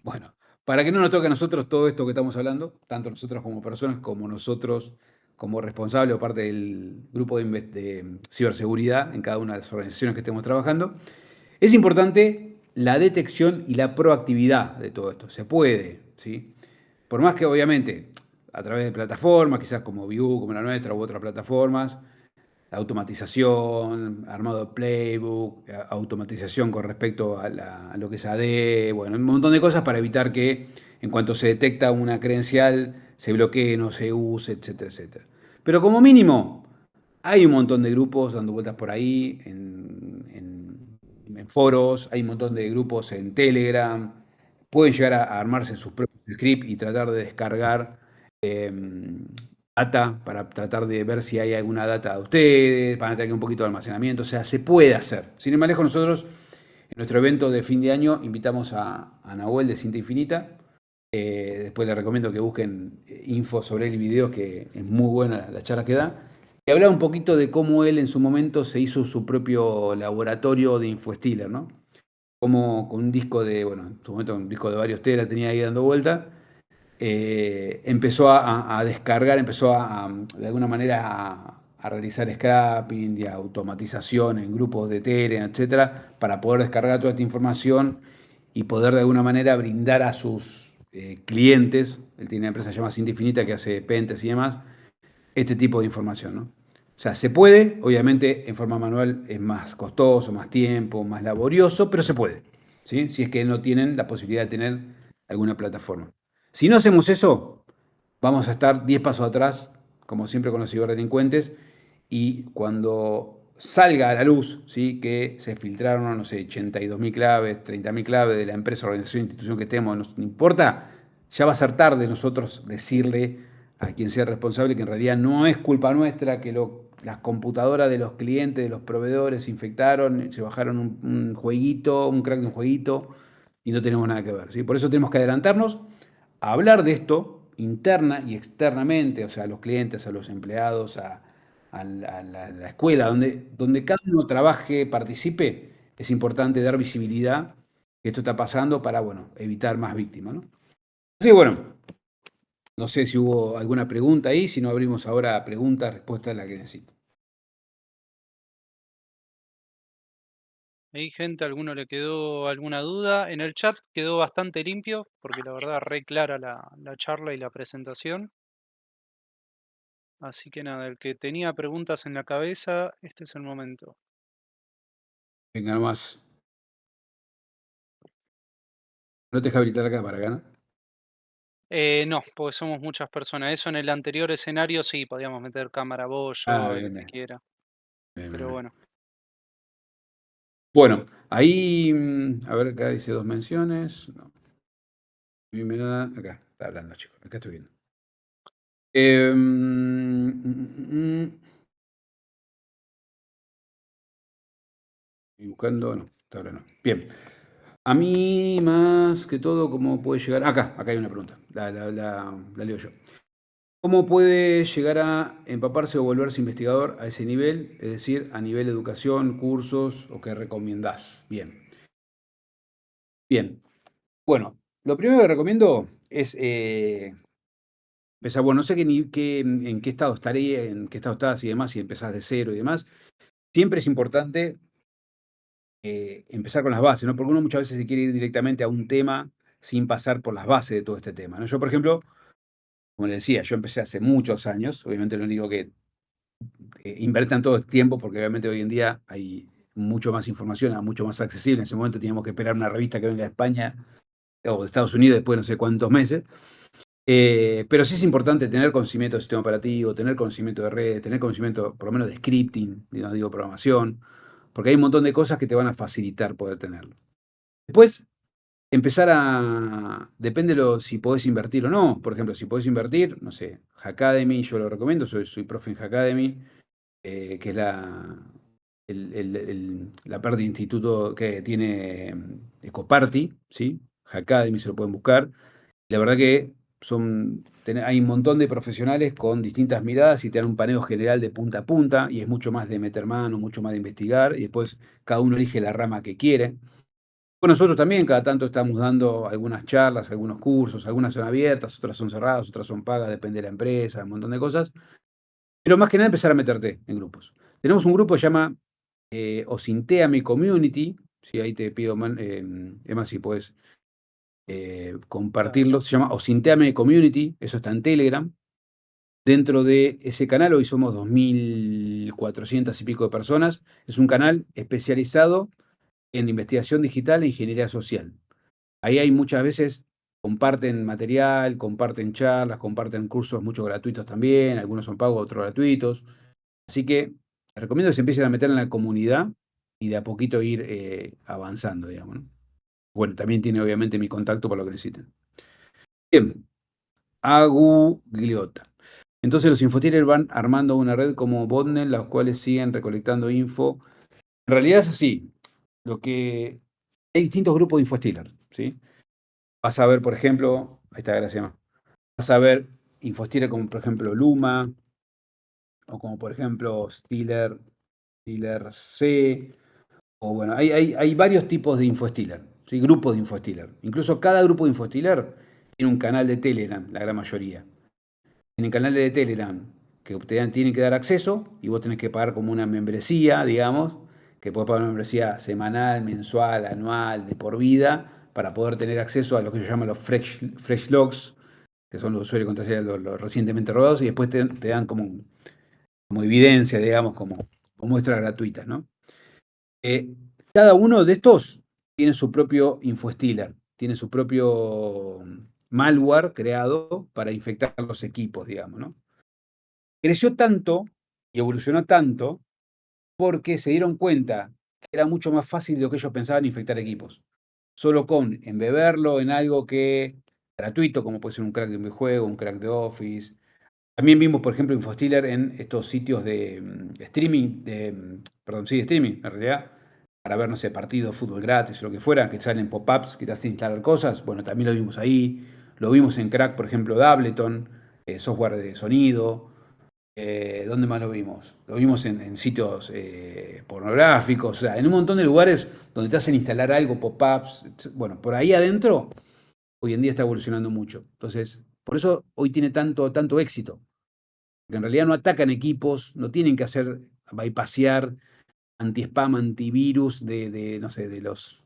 Bueno, para que no nos toque a nosotros todo esto que estamos hablando, tanto nosotros como personas, como nosotros como responsables o parte del grupo de ciberseguridad en cada una de las organizaciones que estemos trabajando, es importante la detección y la proactividad de todo esto. Se puede, ¿sí? Por más que obviamente a través de plataformas, quizás como View, como la nuestra u otras plataformas, automatización, armado de playbook, automatización con respecto a lo que es AD, bueno, un montón de cosas para evitar que en cuanto se detecta una credencial se bloquee, no se use, etcétera, etcétera. Pero como mínimo, hay un montón de grupos dando vueltas por ahí, en foros, hay un montón de grupos en Telegram, pueden llegar a armarse sus propios scripts y tratar de descargar data para tratar de ver si hay alguna data de ustedes, para tener un poquito de almacenamiento, o sea, se puede hacer. Sin embargo, nosotros en nuestro evento de fin de año invitamos a Nahuel de Cinta Infinita. Después les recomiendo que busquen info sobre él y videos, que es muy buena la charla que da. Y hablaba un poquito de cómo él en su momento se hizo su propio laboratorio de InfoStealer, ¿no? Como con un disco de, bueno, en su momento un disco de varios teras tenía ahí dando vuelta, empezó a descargar, empezó de alguna manera a realizar scrapping y automatización en grupos de Telegram, etcétera, para poder descargar toda esta información y poder de alguna manera brindar a sus clientes, él tiene una empresa llamada Cinta Infinita que hace pentes y demás, este tipo de información, ¿no? O sea, se puede, obviamente en forma manual es más costoso, más tiempo, más laborioso, pero se puede, ¿sí? Si es que no tienen la posibilidad de tener alguna plataforma. Si no hacemos eso, vamos a estar 10 pasos atrás, como siempre con los ciberdelincuentes, y cuando salga a la luz, ¿sí? Que se filtraron, no sé, 82.000 claves, 30.000 claves de la empresa, organización, institución que estemos, no importa, ya va a ser tarde nosotros decirle a quien sea responsable que en realidad no es culpa nuestra, que las computadoras de los clientes, de los proveedores se infectaron, se bajaron un jueguito, un crack de un jueguito y no tenemos nada que ver, ¿sí? Por eso tenemos que adelantarnos a hablar de esto interna y externamente, o sea, a los clientes, a los empleados, a la escuela, donde cada uno trabaje, participe, es importante dar visibilidad que esto está pasando para, bueno, evitar más víctimas, ¿no? Así que, bueno, no sé si hubo alguna pregunta ahí, si no abrimos ahora preguntas, respuestas, la que necesito. Ahí, gente, ¿alguno le quedó alguna duda? En el chat quedó bastante limpio, porque la verdad re clara la charla y la presentación. Así que nada, el que tenía preguntas en la cabeza, este es el momento. Venga, nomás. No te deja habilitar la cámara acá, ¿no? No, porque somos muchas personas. Eso en el anterior escenario sí, podíamos meter cámara vos, Ah, yo, el bien, que bien. quiera. Bien, bien, Pero bien. bueno. Bueno, ahí, a ver, acá dice 2 menciones. No, a mí me da, acá, está hablando, chicos, acá estoy viendo. Estoy buscando, no, hasta ahora no. Bien. A mí, más que todo, ¿cómo puede llegar? Acá hay una pregunta, la leo yo. ¿Cómo puede llegar a empaparse o volverse investigador a ese nivel? Es decir, a nivel de educación, cursos o qué recomendás. Bien, bien. Bueno, lo primero que recomiendo es empezar, bueno, no sé en qué estado estaría, en qué estado estás y demás, si empezás de cero y demás. Siempre es importante empezar con las bases, ¿no? Porque uno muchas veces se quiere ir directamente a un tema sin pasar por las bases de todo este tema, ¿no? Yo, por ejemplo, como le decía, yo empecé hace muchos años, obviamente no digo que inviertan todo el tiempo, porque obviamente hoy en día hay mucho más información, mucho más accesible. En ese momento teníamos que esperar una revista que venga de España o de Estados Unidos después de no sé cuántos meses. Pero sí es importante tener conocimiento del sistema operativo, tener conocimiento de redes, tener conocimiento por lo menos de scripting, no digo programación, porque hay un montón de cosas que te van a facilitar poder tenerlo. Después, empezar depende si podés invertir o no. Por ejemplo, si podés invertir, no sé, Hackademy, yo lo recomiendo, soy profe en Hackademy, que es la parte de instituto que tiene Ecoparty, ¿sí? Hackademy se lo pueden buscar. La verdad que hay un montón de profesionales con distintas miradas y te dan un paneo general de punta a punta y es mucho más de meter mano, mucho más de investigar y después cada uno elige la rama que quiere. Bueno, nosotros también cada tanto estamos dando algunas charlas, algunos cursos, algunas son abiertas, otras son cerradas, otras son pagas, depende de la empresa, un montón de cosas. Pero más que nada empezar a meterte en grupos. Tenemos un grupo que se llama Osinteame Community, si ahí te pido, Emma, si puedes Dale. compartirlo, se llama Osinteame Community, eso está en Telegram. Dentro de ese canal hoy somos 2.400 y pico de personas. Es un canal especializado en investigación digital e ingeniería social. Ahí hay muchas veces, comparten material, comparten charlas, comparten cursos, muchos gratuitos también, algunos son pagos, otros gratuitos. Así que te recomiendo que se empiecen a meter en la comunidad y de a poquito ir avanzando, digamos, ¿no? Bueno, también tiene obviamente mi contacto para lo que necesiten. Bien, Agugliota. Entonces los infostealers van armando una red como botnet, las cuales siguen recolectando info. En realidad es así. Hay distintos grupos de infostealers, ¿sí? Vas a ver, por ejemplo, ahí está, gracias. Vas a ver infostealers como, por ejemplo, Luma, o como, por ejemplo, Stealer C, o bueno, hay varios tipos de infostealer, ¿sí? Grupos de infostealer. Incluso cada grupo de infostealer tiene un canal de Telegram, la gran mayoría. Tienen canales de Telegram que tienen que dar acceso y vos tenés que pagar como una membresía, digamos, que podés pagar una membresía semanal, mensual, anual, de por vida, para poder tener acceso a lo que se llaman los fresh logs, que son los usuarios contraseñas los recientemente robados, y después te dan como evidencia, digamos, como muestras gratuitas, ¿no? Cada uno de estos tiene su propio infostealer, tiene su propio malware creado para infectar los equipos, digamos, ¿no? Creció tanto y evolucionó tanto porque se dieron cuenta que era mucho más fácil de lo que ellos pensaban infectar equipos. Solo con embeberlo en algo que gratuito, como puede ser un crack de un videojuego, un crack de Office. También vimos, por ejemplo, Infostealer en estos sitios de streaming, perdón, sí, de streaming, en realidad, para ver, no sé, partidos, fútbol gratis o lo que fuera, que salen pop-ups que te hacen instalar cosas. Bueno, también lo vimos ahí. Lo vimos en crack, por ejemplo, de Ableton, software de sonido. ¿Dónde más lo vimos? Lo vimos en sitios pornográficos, o sea, en un montón de lugares donde te hacen instalar algo, pop-ups. Bueno, por ahí adentro, hoy en día está evolucionando mucho. Entonces, por eso hoy tiene tanto éxito. Porque en realidad no atacan equipos, no tienen que hacer bypassear anti-spam, antivirus no sé, de los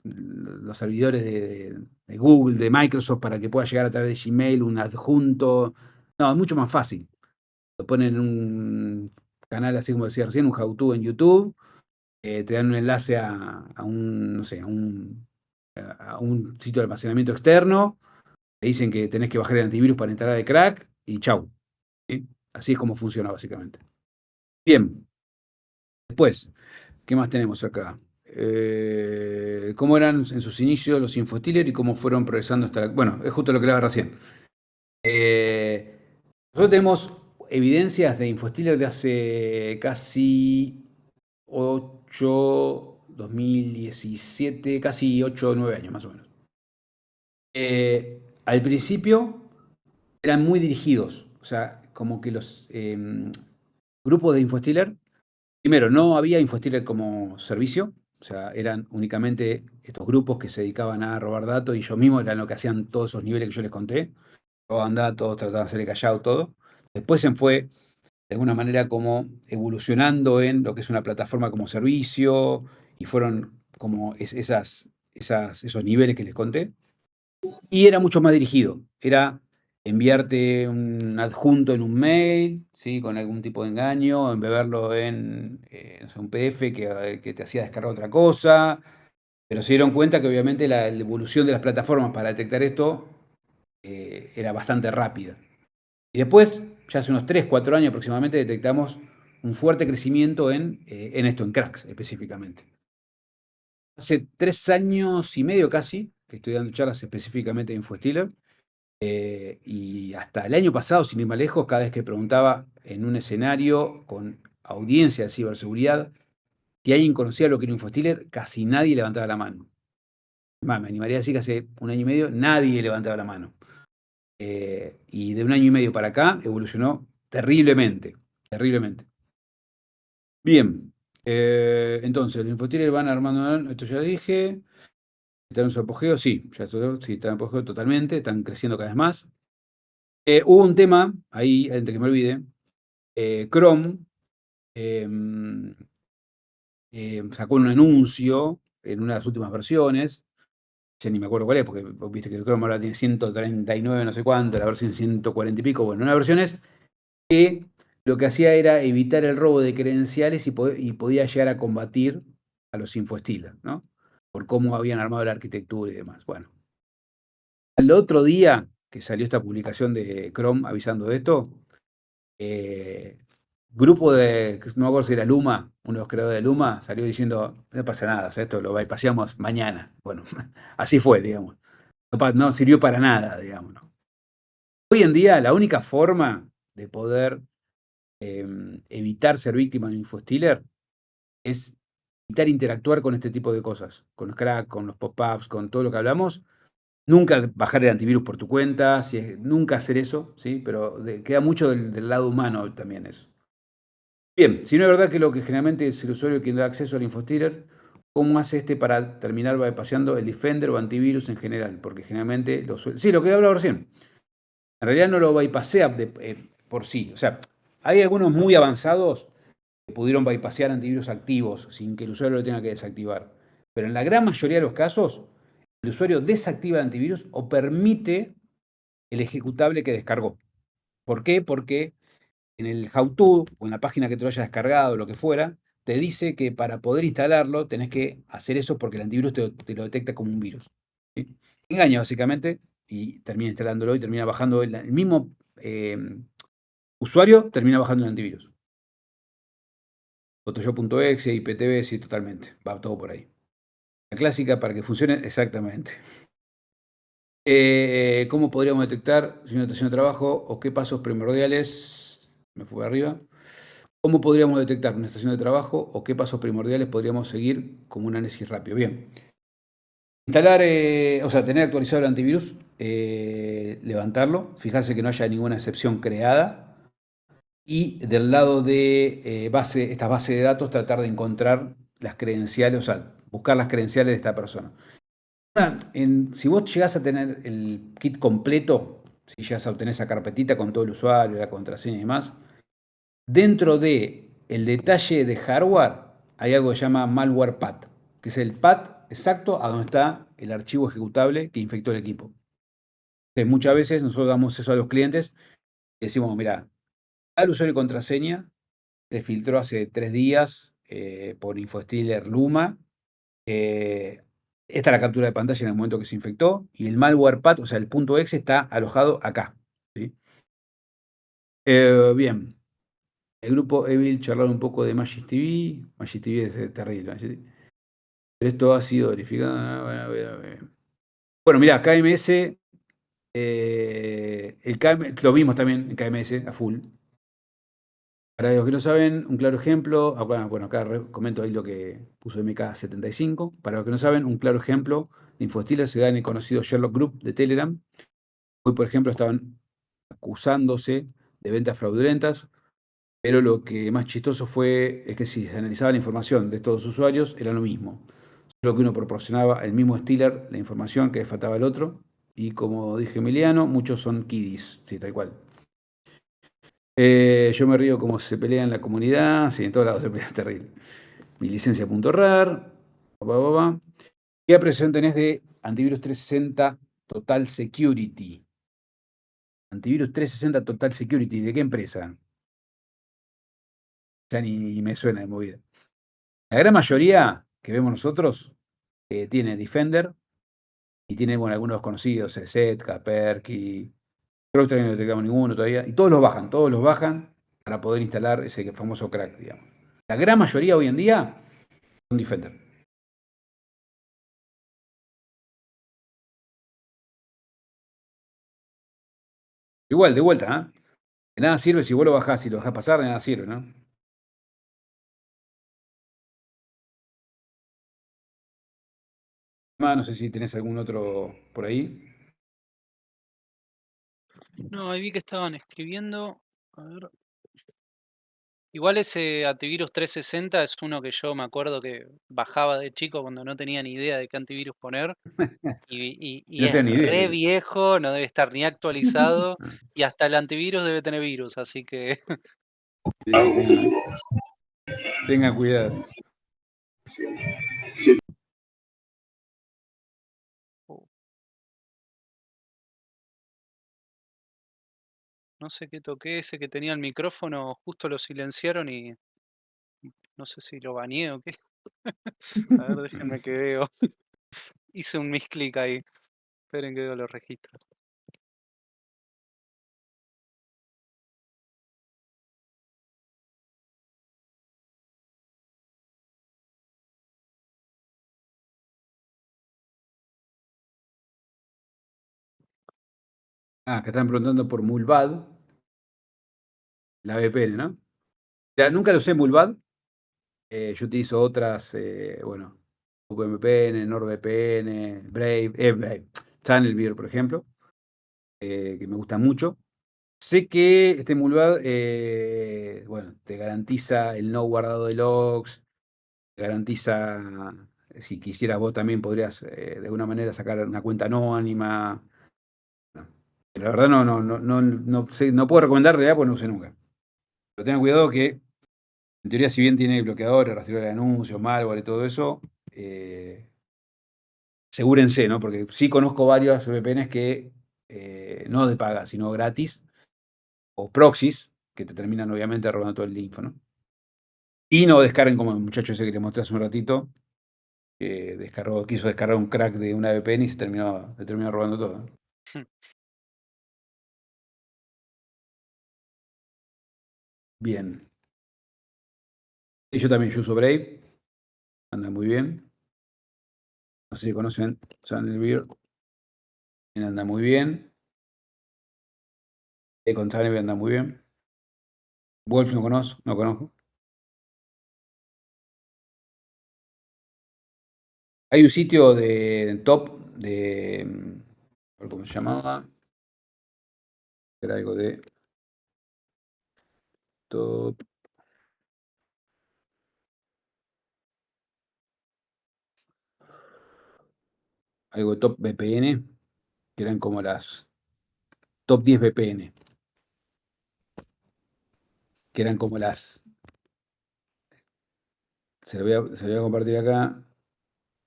servidores de Google, de Microsoft, para que pueda llegar a través de Gmail, un adjunto. No, es mucho más fácil. Lo ponen en un canal, así como decía recién, un how-to en YouTube, te dan un enlace a un, no sé, a un sitio de almacenamiento externo, te dicen que tenés que bajar el antivirus para instalar el crack y chau. ¿Sí? Así es como funciona básicamente. Bien, después, ¿qué más tenemos acá? ¿Cómo eran en sus inicios los infostealers y cómo fueron progresando hasta bueno, es justo lo que hablaba recién. Nosotros tenemos evidencias de infostealers de hace casi 2017, casi 8 o 9 años más o menos. Al principio eran muy dirigidos, o sea, como que los grupos de infostealer, primero, no había infostealer como servicio, o sea, eran únicamente estos grupos que se dedicaban a robar datos y ellos mismos eran lo que hacían todos esos niveles que yo les conté, robaban datos, trataban de hacerle callado todo. Después se fue de alguna manera como evolucionando en lo que es una plataforma como servicio y fueron como esos niveles que les conté. Y era mucho más dirigido, era enviarte un adjunto en un mail, ¿sí? Con algún tipo de engaño, embeberlo en no sé, un PDF que te hacía descargar otra cosa, pero se dieron cuenta que obviamente la evolución de las plataformas para detectar esto era bastante rápida. Y después, ya hace unos 3, 4 años aproximadamente, detectamos un fuerte crecimiento en esto, en cracks específicamente. Hace 3 años y medio casi que estoy dando charlas específicamente de InfoStealer. Y hasta el año pasado, sin ir más lejos, cada vez que preguntaba en un escenario con audiencia de ciberseguridad si alguien conocía lo que era un InfoStealer, casi nadie levantaba la mano. Más, me animaría a decir que hace un año y medio nadie levantaba la mano. Y de un año y medio para acá evolucionó terriblemente, terriblemente. Bien, entonces, los InfoStealers van armando, esto ya dije, están en su apogeo, sí, sí, están en apogeo totalmente, están creciendo cada vez más. Hubo un tema, ahí, antes que me olvide, Chrome sacó un anuncio en una de las últimas versiones, ya ni me acuerdo cuál es, porque vos viste que Chrome ahora tiene 139 no sé cuánto, la versión 140 y pico, bueno, una versión es que lo que hacía era evitar el robo de credenciales y podía llegar a combatir a los infostealers, ¿no? Por cómo habían armado la arquitectura y demás. Bueno, al otro día que salió esta publicación de Chrome avisando de esto, grupo de, no me acuerdo si era Luma, uno de los creadores de Luma, salió diciendo, no pasa nada, esto lo bypaseamos mañana. Bueno, así fue, digamos. No sirvió para nada, digamos, ¿no? Hoy en día la única forma de poder evitar ser víctima de un infostealer es evitar interactuar con este tipo de cosas, con los cracks, con los pop-ups, con todo lo que hablamos. Nunca bajar el antivirus por tu cuenta, nunca hacer eso, ¿sí? Pero queda mucho del lado humano también eso. Bien, si no es verdad que lo que generalmente es el usuario quien da acceso al infostealer, ¿cómo hace este para terminar bypaseando el Defender o antivirus en general? Porque generalmente sí, lo que he hablado recién. En realidad no lo bypasea por sí. O sea, hay algunos muy avanzados que pudieron bypasear antivirus activos sin que el usuario lo tenga que desactivar. Pero en la gran mayoría de los casos, el usuario desactiva el antivirus o permite el ejecutable que descargó. ¿Por qué? Porque en el how-to o en la página que te lo haya descargado, lo que fuera, te dice que para poder instalarlo tenés que hacer eso porque el antivirus te lo detecta como un virus. ¿Sí? Engaña básicamente y termina instalándolo y termina bajando el mismo usuario, termina bajando el antivirus. Photoshop.exe, IPTV, sí, totalmente. Va todo por ahí. La clásica para que funcione exactamente. ¿Cómo podríamos detectar si una estación de trabajo o qué pasos primordiales? Me fui arriba. ¿Cómo podríamos detectar una estación de trabajo o qué pasos primordiales podríamos seguir como un análisis rápido? Bien. Instalar, o sea, tener actualizado el antivirus, levantarlo, fijarse que no haya ninguna excepción creada y del lado de esta base de datos tratar de encontrar las credenciales, o sea, buscar las credenciales de esta persona. Si vos llegás a tener el kit completo, si llegás a obtener esa carpetita con todo el usuario, la contraseña y demás, dentro de el detalle de hardware hay algo que se llama malware path, que es el path exacto a donde está el archivo ejecutable que infectó el equipo. Entonces, muchas veces nosotros damos eso a los clientes y decimos, mira, tal usuario y contraseña se filtró hace 3 días por InfoStealer Luma. Esta es la captura de pantalla en el momento que se infectó y el malware path, o sea, el punto .exe está alojado acá, ¿sí? Bien. El grupo Evil charlaron un poco de Magic TV. Magic TV es terrible. Pero esto ha sido verificado. Bueno, mirá, KMS, lo vimos también en KMS a full. Para los que no saben, un claro ejemplo, bueno, acá comento ahí lo que puso MK75. Para los que no saben, un claro ejemplo de infostealer se da en el conocido Sherlock Group de Telegram. Hoy, por ejemplo, estaban acusándose de ventas fraudulentas, pero lo que más chistoso es que si se analizaba la información de estos usuarios, era lo mismo. Solo que uno proporcionaba el mismo stealer la información que le faltaba al otro. Y como dije Emiliano, muchos son kiddies, sí, tal cual. Yo me río como se pelea en la comunidad, sí, en todos lados se pelea, es terrible. Mi licencia.rar, ¿Qué apreciación tenés de Antivirus 360 Total Security? Antivirus 360 Total Security, ¿de qué empresa? Ya ni me suena de movida. La gran mayoría que vemos nosotros tiene Defender y tiene, bueno, algunos conocidos, Zetka, Perky. Creo que todavía no detectamos ninguno todavía. Y todos los bajan para poder instalar ese famoso crack, digamos. La gran mayoría hoy en día son Defender. Igual, de vuelta, ¿eh? De nada sirve si vos lo bajás, si lo dejás pasar, de nada sirve, ¿no? No sé si tenés algún otro por ahí. No, ahí vi que estaban escribiendo. A ver. Igual ese antivirus 360 es uno que yo me acuerdo que bajaba de chico cuando no tenía ni idea de qué antivirus poner. Y No es tengo ni idea. re viejo, no debe estar ni actualizado. Y hasta el antivirus debe tener virus, así que. Sí, tenga cuidado. No sé qué toqué, ese que tenía el micrófono, justo lo silenciaron y no sé si lo baneé o qué. A ver, déjenme que veo. Hice un misclick ahí. Esperen que veo los registros. Que están preguntando por Mulbad, la VPN, ¿no? Ya, nunca lo usé Mulbad. Yo utilizo otras, bueno, VPN, NordVPN, Brave, Channelbeer, por ejemplo, que me gustan mucho. Sé que este Mulbad, bueno, te garantiza el no guardado de logs, te garantiza, si quisieras vos también podrías de alguna manera sacar una cuenta anónima. No. Pero la verdad no puedo recomendar en realidad porque no usé nunca. Pero tengan cuidado que, en teoría, si bien tiene bloqueadores, rastreadores de anuncios, malware y todo eso, asegúrense, ¿no? Porque sí conozco varios VPNs que no de paga, sino gratis, o proxies, que te terminan obviamente robando todo el info, ¿no? Y no descarguen como el muchacho ese que te mostré hace un ratito, que quiso descargar un crack de una VPN y le terminó robando todo, ¿no? Bien. Y yo también, yo uso Brave, anda muy bien. No sé si conocen Channelbeer, anda muy bien. Con Channelbeer anda muy bien. Wolf no conozco. Hay un sitio de top a ver cómo se llamaba. Era algo de top. Algo de top VPN, que eran como las top 10 VPN. Que eran como las. Se lo voy a compartir acá.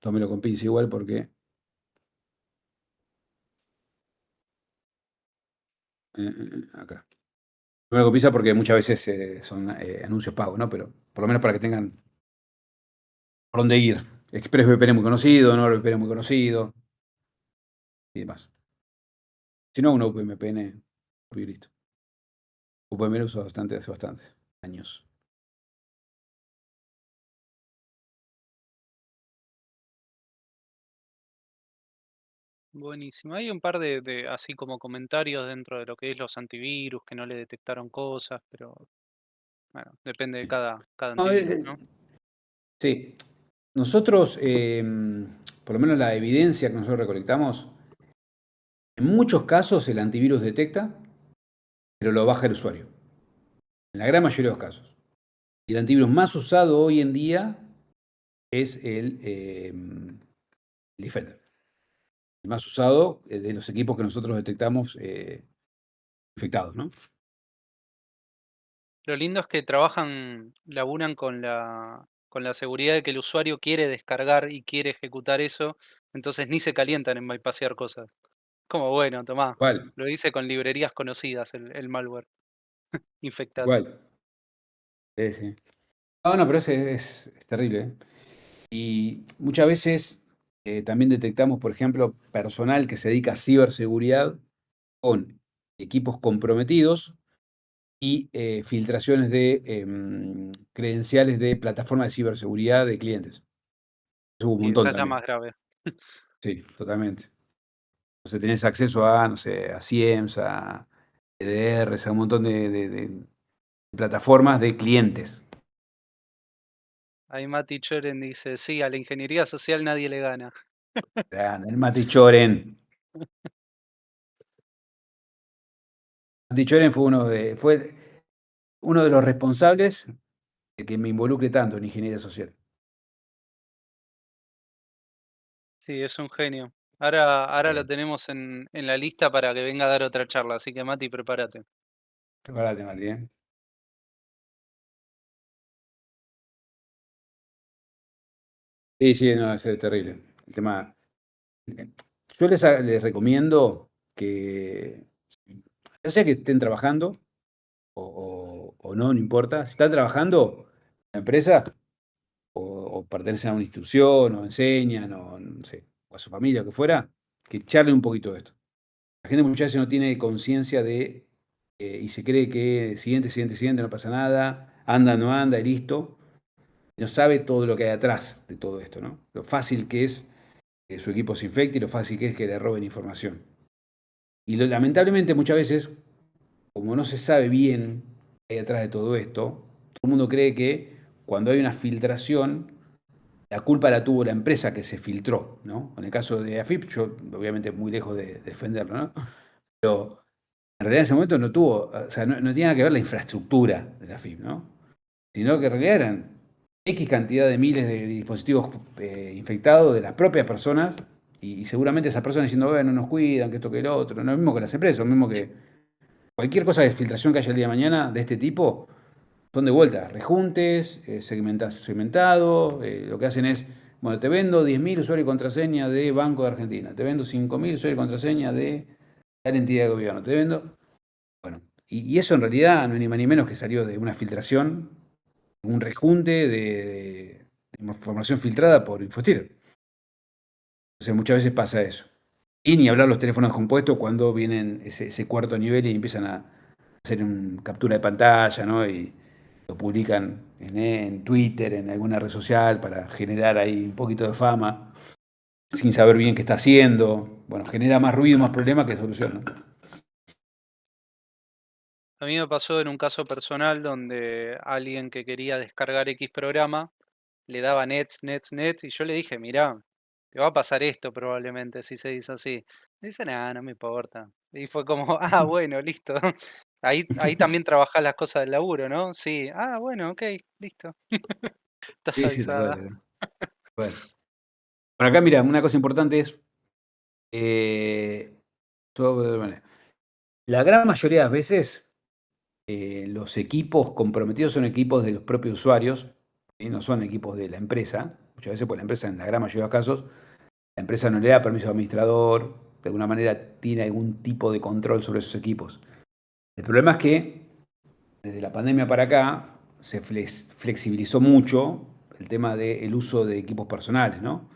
Tómelo con pinza igual porque. Acá. Tómelo con pinza porque muchas veces son anuncios pagos, ¿no? Pero por lo menos para que tengan por dónde ir. ExpressVPN muy conocido, NordVPN muy conocido y demás. Si no, un OpenVPN y listo. OpenVPN lo uso bastante hace bastantes años. Buenísimo. Hay un par de así como comentarios dentro de lo que es los antivirus, que no le detectaron cosas, pero bueno, depende de cada No, antivirus, ¿no? sí. Nosotros, por lo menos la evidencia que nosotros recolectamos, en muchos casos el antivirus detecta, pero lo baja el usuario. En la gran mayoría de los casos. Y el antivirus más usado hoy en día es el Defender. El más usado de los equipos que nosotros detectamos infectados, ¿no? Lo lindo es que laburan con la seguridad de que el usuario quiere descargar y quiere ejecutar eso, entonces ni se calientan en bypassear cosas. Como bueno, tomá, ¿Cuál? lo hice con librerías conocidas el malware. Infectate. ¿Cuál? Sí, sí. No, no, pero ese es terrible, ¿eh? Y muchas veces también detectamos, por ejemplo, personal que se dedica a ciberseguridad con equipos comprometidos y filtraciones de credenciales de plataformas de ciberseguridad de clientes. Eso hubo un Y esa montón es la también. más grave. Sí, totalmente. Entonces tenés acceso a, no sé, a CIEMS, a EDRs, a un montón de plataformas de clientes. Ahí Mati Choren dice, sí, a la ingeniería social nadie le gana. Grande, el Mati Choren. Mati Choren fue uno de los responsables de que me involucre tanto en ingeniería social. Sí, es un genio. Ahora lo Sí. tenemos en la lista para que venga a dar otra charla, así que Mati, prepárate. Prepárate, Mati, ¿eh? Sí, sí, no, es terrible. El tema. Yo les recomiendo que, ya sea que estén trabajando o no, no importa. Si están trabajando en la empresa o pertenecen a una institución o enseñan o no sé, o a su familia o que fuera, que charlen un poquito de esto. La gente muchas veces no tiene conciencia de y se cree que siguiente, no pasa nada, anda, no anda y listo. Y no sabe todo lo que hay atrás de todo esto, ¿no? Lo fácil que es que su equipo se infecte y lo fácil que es que le roben información. Y lamentablemente muchas veces, como no se sabe bien qué hay detrás de todo esto, todo el mundo cree que cuando hay una filtración, la culpa la tuvo la empresa que se filtró, ¿no? En el caso de AFIP, yo obviamente muy lejos de defenderlo, ¿no? Pero en realidad en ese momento no tuvo, o sea, no tenía nada que ver la infraestructura de la AFIP, ¿no? Sino que en realidad eran X cantidad de miles de dispositivos infectados de las propias personas y seguramente esas personas diciendo, bueno, no nos cuidan, que esto que lo otro, no es lo mismo que las empresas, lo mismo que cualquier cosa de filtración que haya el día de mañana de este tipo, son de vuelta, rejuntes, segmentado, lo que hacen es, bueno, te vendo 10.000 usuarios y contraseña de Banco de Argentina, te vendo 5.000 usuarios y contraseña de tal entidad de gobierno, te vendo, bueno, y eso en realidad no es ni más ni menos que salió de una filtración, un rejunte de información filtrada por Infostir. Entonces muchas veces pasa eso. Y ni hablar los teléfonos compuestos cuando vienen ese cuarto nivel y empiezan a hacer una captura de pantalla, ¿no? Y lo publican en Twitter, en alguna red social para generar ahí un poquito de fama, sin saber bien qué está haciendo. Bueno, genera más ruido, más problemas que solución, ¿no? A mí me pasó en un caso personal donde alguien que quería descargar X programa le daba nets, y yo le dije, mirá, te va a pasar esto probablemente si se dice así. Me dice, nada, no me importa. Y fue como, ah, bueno, listo. Ahí también trabajás las cosas del laburo, ¿no? Sí, ah, bueno, ok, listo. Estás Sí, sí, tal cual, avisada. tal cual. Por acá, mira, una cosa importante es, eh, bueno, la gran mayoría de las veces los equipos comprometidos son equipos de los propios usuarios, ¿sí? No son equipos de la empresa. Muchas veces, pues la empresa, en la gran mayoría de los casos, la empresa no le da permiso al administrador, de alguna manera tiene algún tipo de control sobre esos equipos. El problema es que desde la pandemia para acá se flexibilizó mucho, el tema del uso de equipos personales, ¿no?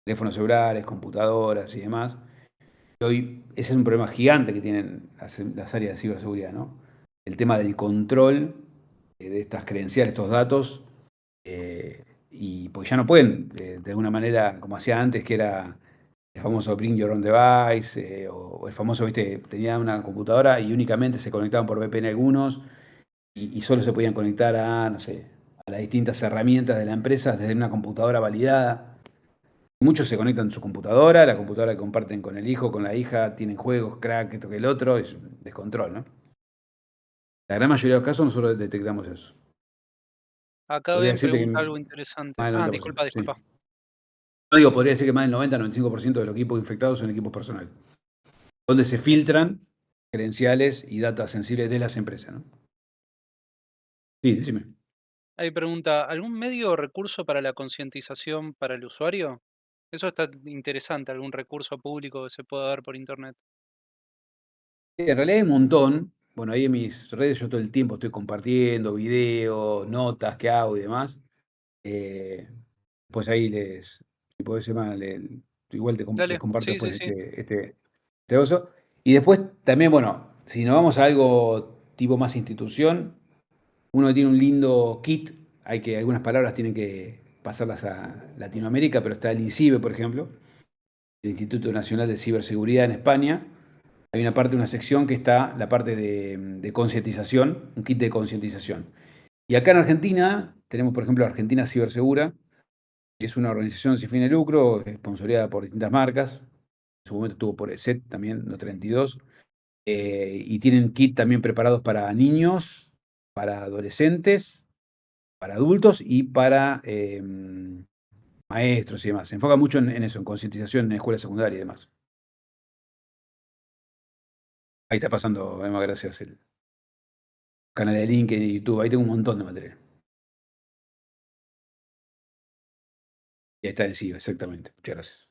Teléfonos celulares, computadoras y demás. Y hoy ese es un problema gigante que tienen las áreas de ciberseguridad, ¿no? El tema del control de estas credenciales, estos datos, y porque ya no pueden, de alguna manera, como hacía antes, que era el famoso Bring Your Own Device, o el famoso, viste, tenían una computadora y únicamente se conectaban por VPN algunos, y solo se podían conectar a, no sé, a las distintas herramientas de la empresa desde una computadora validada. Muchos se conectan a su computadora, la computadora que comparten con el hijo, con la hija, tienen juegos, crack, esto que el otro, es un descontrol, ¿no? La gran mayoría de los casos nosotros detectamos eso. Acá Podría Ben decirte que pregunta algo interesante. más del Ah, 90%, disculpa, sí. disculpa. No digo, podría decir que más del 90-95% de los equipos infectados son equipos personales, donde se filtran credenciales y datos sensibles de las empresas, ¿no? Sí, decime. Ahí pregunta, ¿algún medio o recurso para la concientización para el usuario? Eso está interesante, algún recurso público que se pueda dar por internet. En realidad hay un montón. Bueno, ahí en mis redes yo todo el tiempo estoy compartiendo videos, notas que hago y demás. Pues ahí si podés, Emma, igual les Dale, comparto sí, sí, después sí. este oso. Y después también, bueno, si nos vamos a algo tipo más institución, uno tiene un lindo kit, algunas palabras tienen que pasarlas a Latinoamérica, pero está el INCIBE, por ejemplo, el Instituto Nacional de Ciberseguridad en España. Hay una parte, una sección que está la parte de concientización, un kit de concientización. Y acá en Argentina tenemos, por ejemplo, Argentina Cibersegura, que es una organización sin fines de lucro, sponsoreada por distintas marcas. En su momento estuvo por ESET también, no 32. Y tienen kit también preparados para niños, para adolescentes, para adultos y para maestros y demás. Se enfoca mucho en eso, en concientización en escuela secundaria y demás. Ahí está pasando, Emma, gracias, el canal de LinkedIn y YouTube. Ahí tengo un montón de material. Y ahí está en sí, exactamente. Muchas gracias.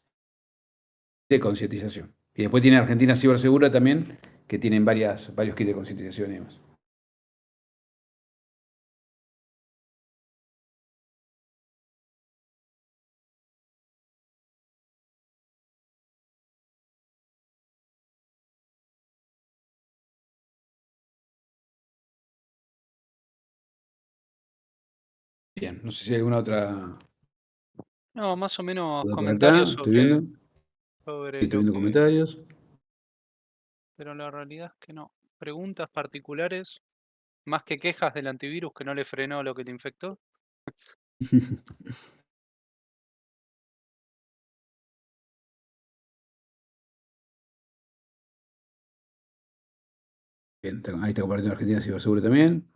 De concientización. Y después tiene Argentina Cibersegura también, que tienen varios kits de concientización y demás. Bien, no sé si hay alguna otra No, más o menos duda por acá. comentarios Estoy viendo. sobre Estoy lo viendo que... comentarios. Pero la realidad es que no. Preguntas particulares, más que quejas del antivirus que no le frenó lo que le infectó. Bien, ahí está compartiendo Argentina Cibersegura también.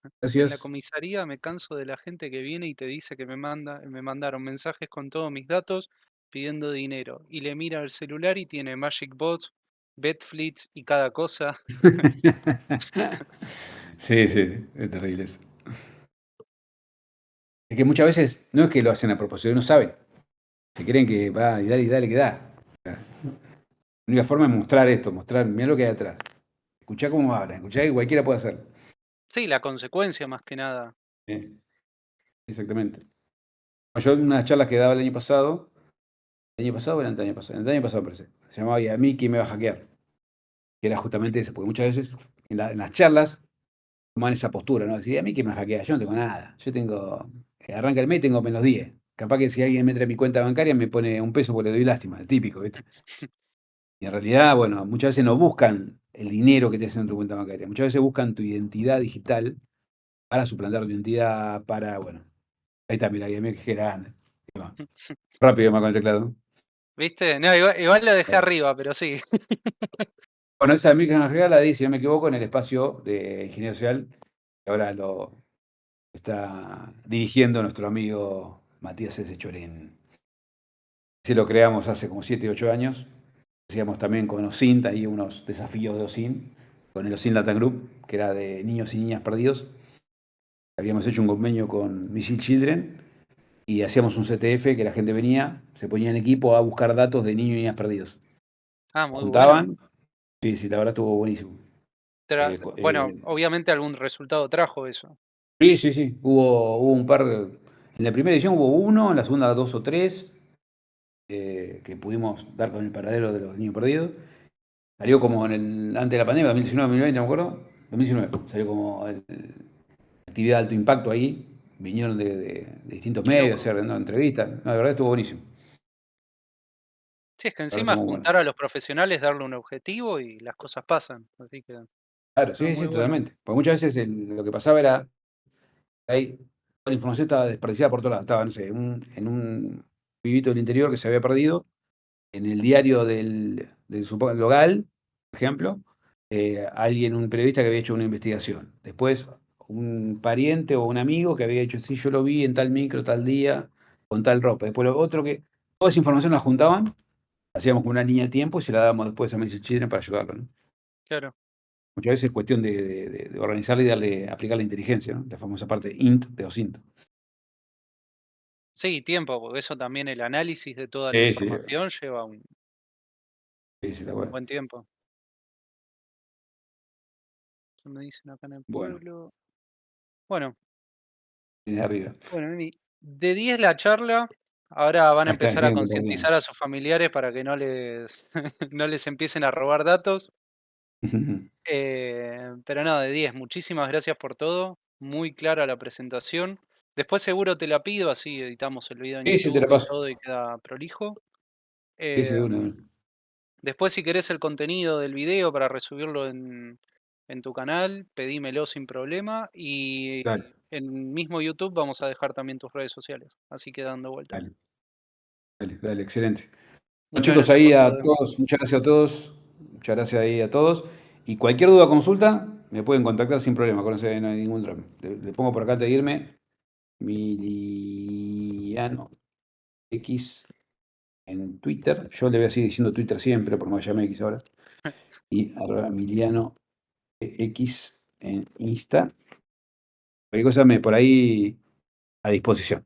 En la Gracias. comisaría me canso de la gente que viene y te dice que me mandaron mensajes con todos mis datos pidiendo dinero. Y le mira el celular y tiene Magic Bots, Betflix y cada cosa. Sí, sí, es terrible eso. Es que muchas veces no es que lo hacen a propósito, no saben. Que creen que va y dale que da. La única forma es mostrar esto, mostrar, mirá lo que hay atrás. Escuchá cómo hablan, escuchá que cualquiera puede hacerlo. Sí, la consecuencia más que nada. Exactamente. Yo en unas charlas que daba el año pasado o el año pasado parece, se llamaba ¿Y a mí quién me va a hackear? Que era justamente eso, porque muchas veces en las charlas toman esa postura, ¿no? Decir, ¿y a mí quién me hackea? Yo no tengo nada. Yo tengo, arranca el mes y tengo -10. Capaz que si alguien me entra en mi cuenta bancaria me pone un peso porque le doy lástima, el típico, ¿viste? Y en realidad, bueno, muchas veces no buscan el dinero que te hacen en tu cuenta bancaria, muchas veces buscan tu identidad digital para suplantar tu identidad, bueno, ahí está, mira, mira que grande. Ahí va. Rápido más con el teclado. ¿Viste? No, igual lo dejé arriba, pero sí. Bueno, esa micro la di, si no me equivoco, en el espacio de Ingeniería Social, que ahora lo está dirigiendo nuestro amigo Matías S. Chorín. Sí, lo creamos hace como 7, 8 años. Hacíamos también con OSINT, ahí unos desafíos de OSINT, con el OSINT Data Group, que era de niños y niñas perdidos. Habíamos hecho un convenio con Missing Children y hacíamos un CTF que la gente venía, se ponía en equipo a buscar datos de niños y niñas perdidos. Ah, muy bueno. Juntaban, sí, sí, la verdad estuvo buenísimo. Bueno, obviamente algún resultado trajo eso. Sí, sí, sí, hubo un par, En la primera edición hubo uno, en la segunda 2 o 3, que pudimos dar con el paradero de los niños perdidos. Salió como antes de la pandemia, 2019, 2020, no me acuerdo. 2019, salió como actividad de alto impacto ahí. Vinieron de distintos Qué medios a loco. hacer entrevistas. No, de verdad estuvo buenísimo. Sí, es que La verdad encima es estuvo muy bueno. juntar a los profesionales, darle un objetivo y las cosas pasan. Así que Claro, está sí, muy sí, bueno. totalmente. Porque muchas veces lo que pasaba era ahí toda la información estaba desperdiciada por todos lados. Estaba, no sé, en un pibito del interior que se había perdido, en el diario del local, por ejemplo, un periodista que había hecho una investigación. Después, un pariente o un amigo que había dicho, sí, yo lo vi en tal micro, tal día, con tal ropa. Después lo otro que, toda esa información la juntaban, hacíamos como una línea de tiempo y se la dábamos después a Messi Children para ayudarlo, ¿no? Claro. Muchas veces es cuestión de organizarle y aplicar la inteligencia, ¿no? La famosa parte INT de OSINT. Sí, tiempo, porque eso también el análisis de toda la Sí, sí, información lleva sí, sí, está un bueno. buen tiempo. ¿Qué me dicen acá en el Bueno, pueblo? Bueno, viene de arriba. bueno, Mimi, de 10 la charla. Ahora van a Ahí está, empezar a siguen concientizar compartiendo. a sus familiares para que no les, no les empiecen a robar datos. Pero no, de 10. Muchísimas gracias por todo. Muy clara la presentación. Después seguro te la pido, así editamos el video en Sí, sí, te la YouTube y paso. todo y queda prolijo. Sí, sí, de una, de Em, una. Después, si querés el contenido del video para resubirlo en tu canal, pedímelo sin problema. Y Dale, en mismo YouTube vamos a dejar también tus redes sociales. Así que dando vuelta. dale, dale, dale, excelente. Bueno, Muchas chicos, gracias ahí por todo. a todos, muchas gracias a todos. Muchas gracias ahí a todos. Y cualquier duda o consulta, me pueden contactar sin problema, con eso no hay ningún drama. Le pongo por acá antes de irme, Miliano X en Twitter. Yo le voy a seguir diciendo Twitter siempre, por más que llame X ahora. Y arroba Emiliano X en Insta. Cualquier cosa me por ahí a disposición.